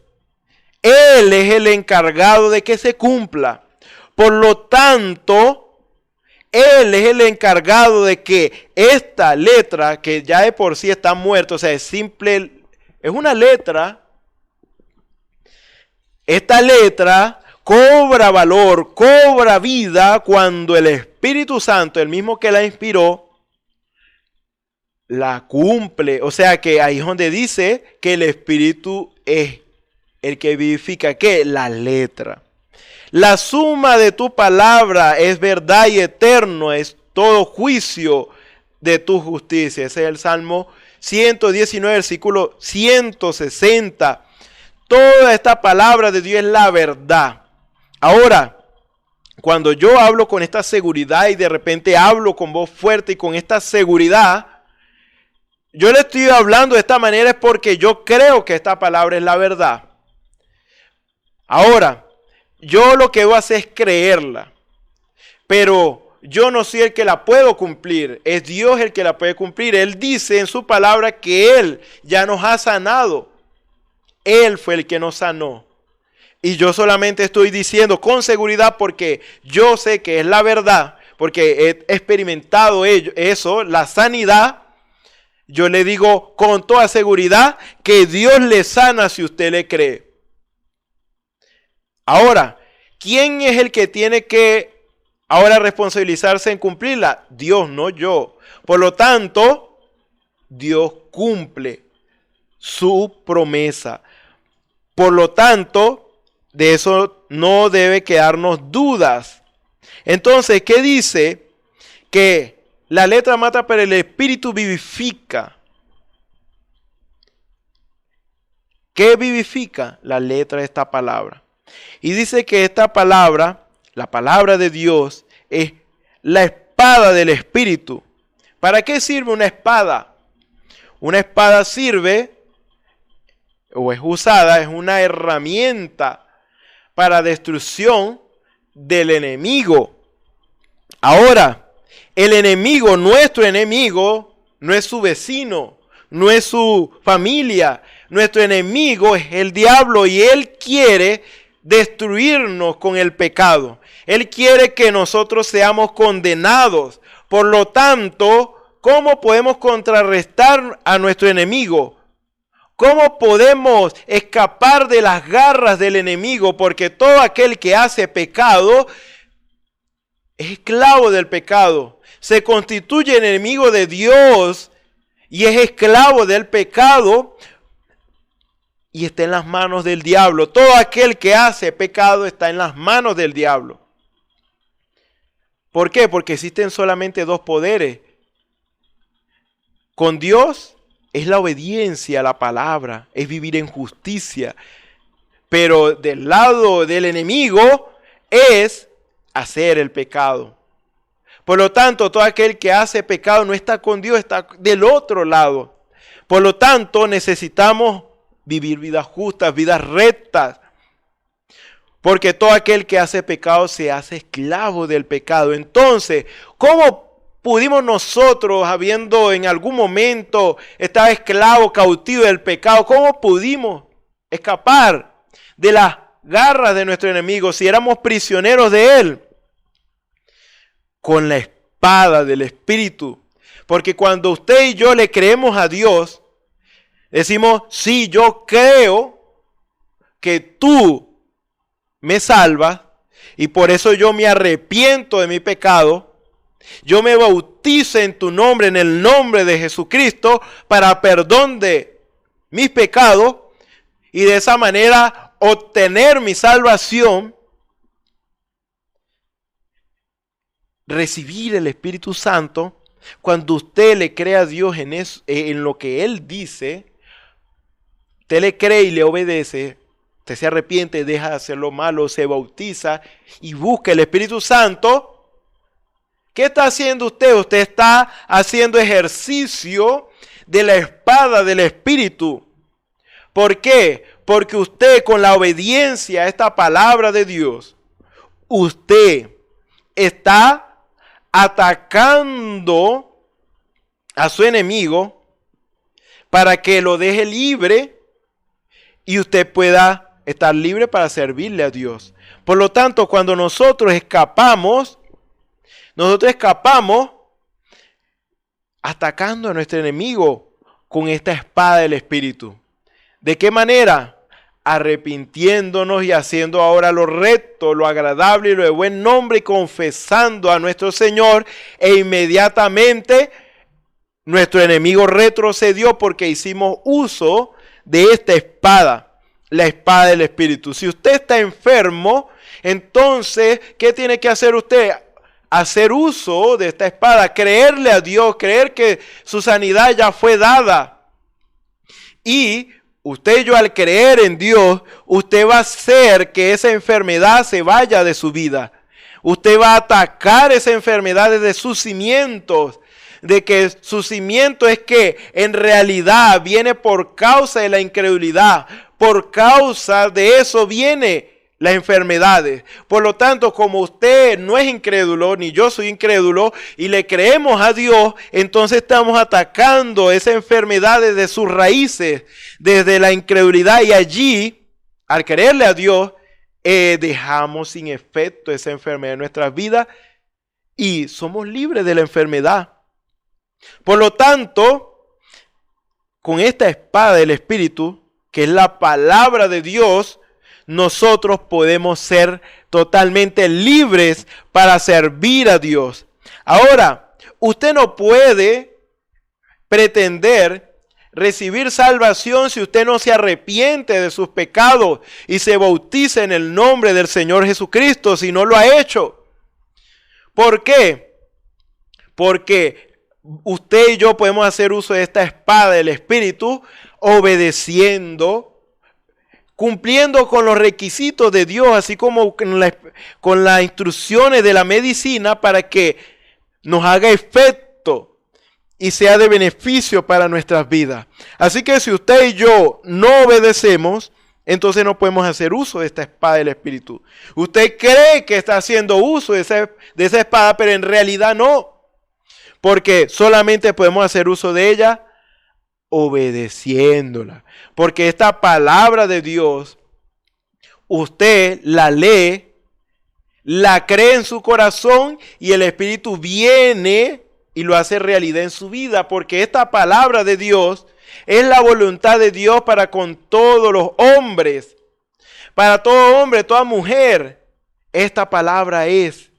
[SPEAKER 4] Él es el encargado de que se cumpla. Por lo tanto, Él es el encargado de que esta letra, que ya de por sí está muerta, o sea, es simple, es una letra, esta letra cobra valor, cobra vida cuando el Espíritu Santo, el mismo que la inspiró, la cumple. O sea que ahí es donde dice que el Espíritu es el que vivifica, ¿qué? La letra. La suma de tu palabra es verdad y eterno, es todo juicio de tu justicia. Ese es el Salmo 119, versículo 160. Toda esta palabra de Dios es la verdad. Ahora, cuando yo hablo con esta seguridad y de repente hablo con voz fuerte y con esta seguridad, yo le estoy hablando de esta manera es porque yo creo que esta palabra es la verdad. Ahora, yo lo que debo hacer es creerla, pero yo no soy el que la puedo cumplir, es Dios el que la puede cumplir. Él dice en su palabra que Él ya nos ha sanado, Él fue el que nos sanó. Y yo solamente estoy diciendo con seguridad porque yo sé que es la verdad, porque he experimentado eso, la sanidad. Yo le digo con toda seguridad que Dios le sana si usted le cree. Ahora, ¿quién es el que tiene que ahora responsabilizarse en cumplirla? Dios, no yo. Por lo tanto, Dios cumple su promesa. Por lo tanto, de eso no debe quedarnos dudas. Entonces, ¿qué dice? Que la letra mata, pero el Espíritu vivifica. ¿Qué vivifica? La letra de esta palabra. Y dice que esta palabra, la palabra de Dios, es la espada del Espíritu. ¿Para qué sirve una espada? Una espada sirve, o es usada, es una herramienta para destrucción del enemigo. Ahora, el enemigo, nuestro enemigo, no es su vecino, no es su familia. Nuestro enemigo es el diablo y él quiere destruirnos con el pecado. Él quiere que nosotros seamos condenados. Por lo tanto, ¿cómo podemos contrarrestar a nuestro enemigo? ¿Cómo podemos escapar de las garras del enemigo? Porque todo aquel que hace pecado es esclavo del pecado, se constituye enemigo de Dios y es esclavo del pecado y está en las manos del diablo. Todo aquel que hace pecado está en las manos del diablo. ¿Por qué? Porque existen solamente dos poderes. Con Dios es la obediencia a la palabra, es vivir en justicia. Pero del lado del enemigo es hacer el pecado. Por lo tanto, todo aquel que hace pecado no está con Dios, está del otro lado. Por lo tanto, necesitamos vivir vidas justas, vidas rectas. Porque todo aquel que hace pecado se hace esclavo del pecado. Entonces, ¿cómo pudimos nosotros, habiendo en algún momento estado esclavo, cautivo del pecado, cómo pudimos escapar de las garras de nuestro enemigo si éramos prisioneros de él? Con la espada del Espíritu. Porque cuando usted y yo le creemos a Dios, decimos, sí, yo creo que tú me salvas y por eso yo me arrepiento de mi pecado. Yo me bautizo en tu nombre, en el nombre de Jesucristo, para perdón de mis pecados y de esa manera obtener mi salvación, recibir el Espíritu Santo. Cuando usted le cree a Dios en lo que Él dice, usted le cree y le obedece, usted se arrepiente, deja de hacer lo malo, se bautiza y busca el Espíritu Santo. ¿Qué está haciendo usted? Usted está haciendo ejercicio de la espada del Espíritu. ¿Por qué? Porque usted, con la obediencia a esta palabra de Dios, usted está atacando a su enemigo para que lo deje libre y usted pueda estar libre para servirle a Dios. Por lo tanto, cuando nosotros escapamos atacando a nuestro enemigo con esta espada del Espíritu. ¿De qué manera? Arrepintiéndonos y haciendo ahora lo recto, lo agradable y lo de buen nombre y confesando a nuestro Señor, e inmediatamente nuestro enemigo retrocedió porque hicimos uso de esta espada, la espada del Espíritu. Si usted está enfermo, entonces, ¿qué tiene que hacer usted? Hacer uso de esta espada, creerle a Dios, creer que su sanidad ya fue dada. Y usted y yo, al creer en Dios, usted va a hacer que esa enfermedad se vaya de su vida. Usted va a atacar esa enfermedad desde sus cimientos. De que su cimiento es que en realidad viene por causa de la incredulidad. Por causa de eso viene las enfermedades. Por lo tanto, como usted no es incrédulo, ni yo soy incrédulo, y le creemos a Dios, entonces estamos atacando esa enfermedad desde sus raíces, desde la incredulidad, y allí, al creerle a Dios, dejamos sin efecto esa enfermedad en nuestras vidas y somos libres de la enfermedad. Por lo tanto, con esta espada del Espíritu, que es la palabra de Dios, nosotros podemos ser totalmente libres para servir a Dios. Ahora, usted no puede pretender recibir salvación si usted no se arrepiente de sus pecados y se bautiza en el nombre del Señor Jesucristo, si no lo ha hecho. ¿Por qué? Porque usted y yo podemos hacer uso de esta espada del Espíritu obedeciendo, cumpliendo con los requisitos de Dios, así como con las instrucciones de la medicina para que nos haga efecto y sea de beneficio para nuestras vidas. Así que si usted y yo no obedecemos, entonces no podemos hacer uso de esta espada del Espíritu. Usted cree que está haciendo uso de esa espada, pero en realidad no. Porque solamente podemos hacer uso de ella obedeciéndola. Porque esta palabra de Dios, usted la lee, la cree en su corazón y el Espíritu viene y lo hace realidad en su vida. Porque esta palabra de Dios es la voluntad de Dios para con todos los hombres. Para todo hombre, toda mujer, esta palabra es.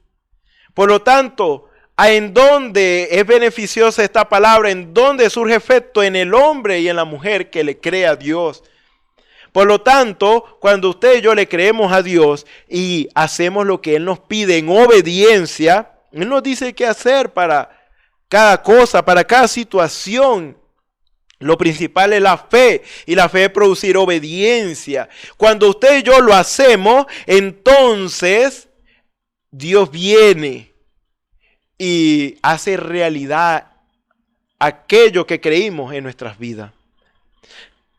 [SPEAKER 4] Por lo tanto, ¿en dónde es beneficiosa esta palabra? ¿En dónde surge efecto? En el hombre y en la mujer que le cree a Dios. Por lo tanto, cuando usted y yo le creemos a Dios y hacemos lo que Él nos pide en obediencia, Él nos dice qué hacer para cada cosa, para cada situación. Lo principal es la fe, y la fe es producir obediencia. Cuando usted y yo lo hacemos, entonces Dios viene y hace realidad aquello que creímos en nuestras vidas.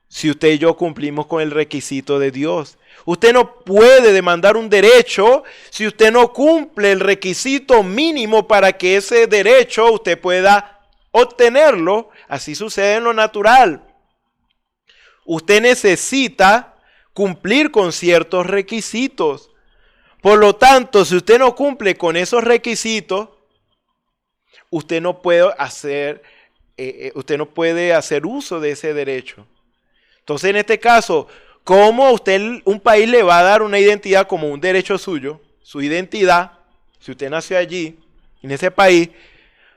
[SPEAKER 4] Si usted y yo cumplimos con el requisito de Dios. Usted no puede demandar un derecho si usted no cumple el requisito mínimo para que ese derecho usted pueda obtenerlo. Así sucede en lo natural. Usted necesita cumplir con ciertos requisitos. Por lo tanto, si usted no cumple con esos requisitos, usted no puede hacer uso de ese derecho. Entonces, en este caso, ¿cómo un país le va a dar una identidad como un derecho suyo? Su identidad, si usted nació allí, en ese país,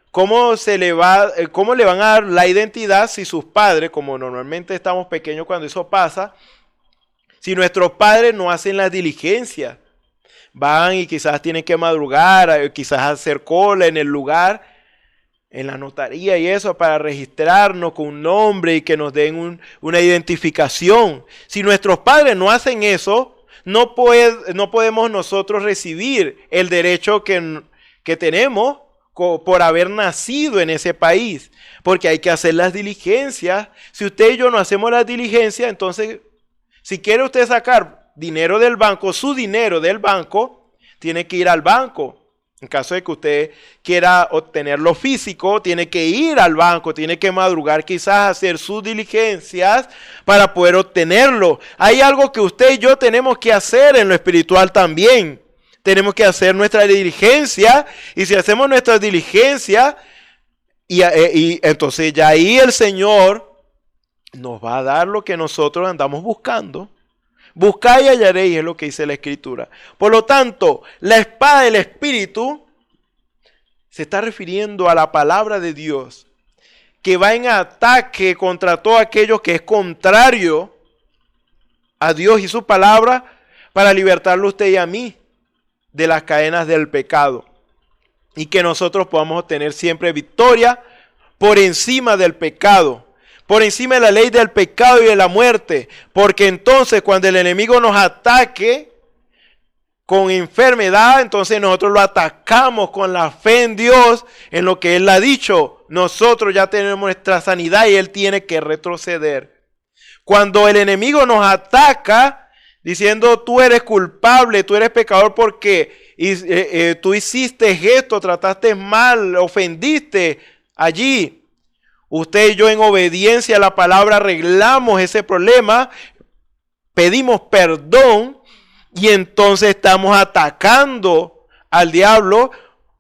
[SPEAKER 4] ¿cómo le van a dar la identidad si sus padres, como normalmente estamos pequeños cuando eso pasa, si nuestros padres no hacen las diligencias? Van y quizás tienen que madrugar, quizás hacer cola en el lugar, en la notaría y eso, para registrarnos con un nombre y que nos den una identificación. Si nuestros padres no hacen eso, no podemos nosotros recibir el derecho que tenemos por haber nacido en ese país, porque hay que hacer las diligencias. Si usted y yo no hacemos las diligencias, entonces, si quiere usted sacar dinero del banco, su dinero del banco, tiene que ir al banco. En caso de que usted quiera obtenerlo físico, tiene que ir al banco, tiene que madrugar, quizás hacer sus diligencias para poder obtenerlo. Hay algo que usted y yo tenemos que hacer en lo espiritual también. Tenemos que hacer nuestra diligencia, y si hacemos nuestra diligencia, y entonces ya ahí el Señor nos va a dar lo que nosotros andamos buscando. Buscad y hallaréis, es lo que dice la Escritura. Por lo tanto, la espada del Espíritu se está refiriendo a la palabra de Dios, que va en ataque contra todo aquello que es contrario a Dios y su palabra, para libertarlo a usted y a mí de las cadenas del pecado, y que nosotros podamos obtener siempre victoria por encima del pecado, por encima de la ley del pecado y de la muerte. Porque entonces, cuando el enemigo nos ataque con enfermedad, entonces nosotros lo atacamos con la fe en Dios, en lo que Él ha dicho. Nosotros ya tenemos nuestra sanidad y Él tiene que retroceder. Cuando el enemigo nos ataca diciendo: tú eres culpable, tú eres pecador porque tú hiciste esto, trataste mal, ofendiste allí. Usted y yo, en obediencia a la palabra, arreglamos ese problema, pedimos perdón, y entonces estamos atacando al diablo.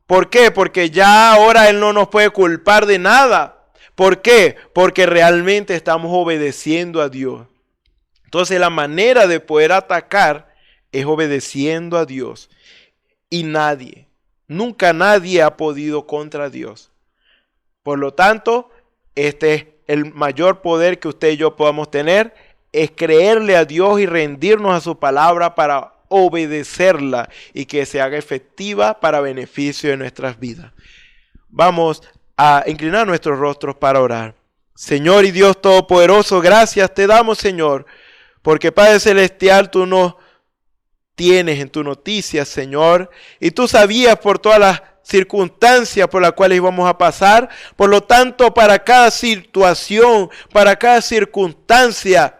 [SPEAKER 4] ¿Por qué? Porque ya ahora él no nos puede culpar de nada. ¿Por qué? Porque realmente estamos obedeciendo a Dios. Entonces, la manera de poder atacar es obedeciendo a Dios. Y nunca nadie ha podido contra Dios. Por lo tanto, este es el mayor poder que usted y yo podamos tener, es creerle a Dios y rendirnos a su palabra para obedecerla y que se haga efectiva para beneficio de nuestras vidas. Vamos a inclinar nuestros rostros para orar. Señor y Dios Todopoderoso, gracias te damos, Señor, porque Padre Celestial, tú nos tienes en tu noticia, Señor, y tú sabías por todas las circunstancias por las cuales íbamos a pasar. Por lo tanto, para cada situación, para cada circunstancia,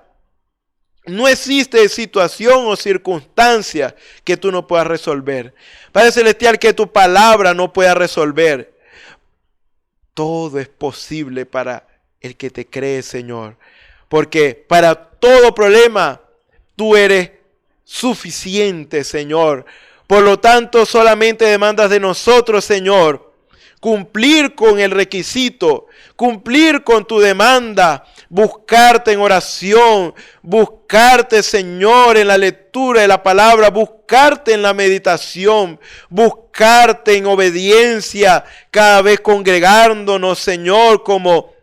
[SPEAKER 4] no existe situación o circunstancia que tú no puedas resolver. Padre Celestial, que tu palabra no pueda resolver. Todo es posible para el que te cree, Señor, porque para todo problema tú eres suficiente, Señor. Por lo tanto, solamente demandas de nosotros, Señor, cumplir con el requisito, cumplir con tu demanda, buscarte en oración, buscarte, Señor, en la lectura de la palabra, buscarte en la meditación, buscarte en obediencia, cada vez congregándonos, Señor, como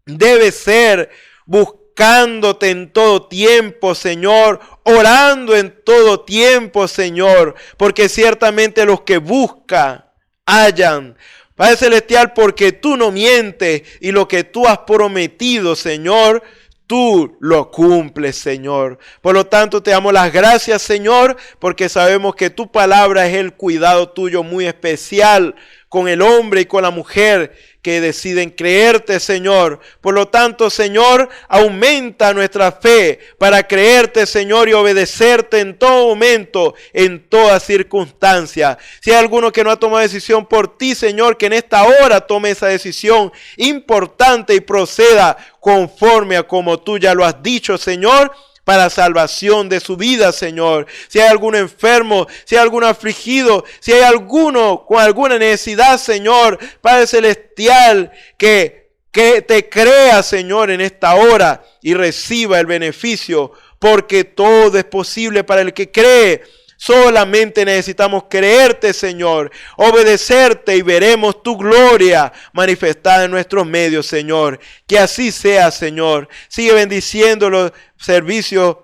[SPEAKER 4] debe ser, buscándote en todo tiempo, Señor, orando en todo tiempo, Señor, porque ciertamente los que buscan, hallan. Padre Celestial, porque tú no mientes y lo que tú has prometido, Señor, tú lo cumples, Señor. Por lo tanto, te damos las gracias, Señor, porque sabemos que tu palabra es el cuidado tuyo muy especial con el hombre y con la mujer que deciden creerte, Señor. Por lo tanto, Señor, aumenta nuestra fe para creerte, Señor, y obedecerte en todo momento, en toda circunstancia. Si hay alguno que no ha tomado decisión por ti, Señor, que en esta hora tome esa decisión importante y proceda conforme a como tú ya lo has dicho, Señor, para salvación de su vida, Señor. Si hay algún enfermo, si hay algún afligido, si hay alguno con alguna necesidad, Señor, Padre Celestial, que te crea, Señor, en esta hora y reciba el beneficio, porque todo es posible para el que cree. Solamente necesitamos creerte, Señor, obedecerte y veremos tu gloria manifestada en nuestros medios, Señor. Que así sea, Señor. Sigue bendiciendo los servicios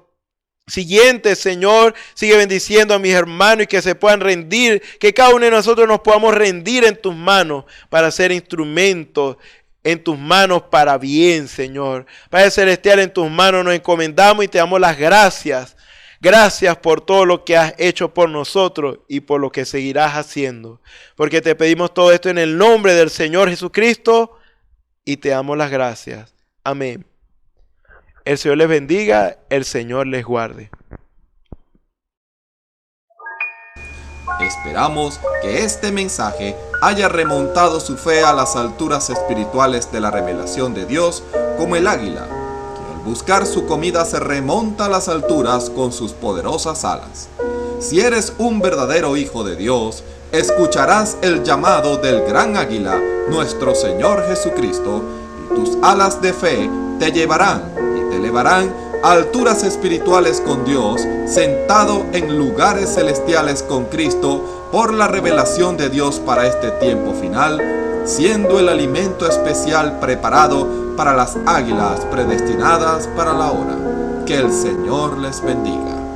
[SPEAKER 4] siguientes, Señor. Sigue bendiciendo a mis hermanos y que se puedan rendir. Que cada uno de nosotros nos podamos rendir en tus manos para ser instrumentos en tus manos para bien, Señor. Padre Celestial, en tus manos nos encomendamos y te damos las gracias. Gracias por todo lo que has hecho por nosotros y por lo que seguirás haciendo. Porque te pedimos todo esto en el nombre del Señor Jesucristo y te damos las gracias. Amén. El Señor les bendiga, el Señor les guarde.
[SPEAKER 1] Esperamos que este mensaje haya remontado su fe a las alturas espirituales de la revelación de Dios, como el águila, que al buscar su comida se remonta a las alturas con sus poderosas alas. Si eres un verdadero hijo de Dios, escucharás el llamado del gran águila, nuestro Señor Jesucristo, y tus alas de fe te llevarán y te elevarán a alturas espirituales con Dios, sentado en lugares celestiales con Cristo, por la revelación de Dios para este tiempo final, siendo el alimento especial preparado para las águilas predestinadas para la hora. Que el Señor les bendiga.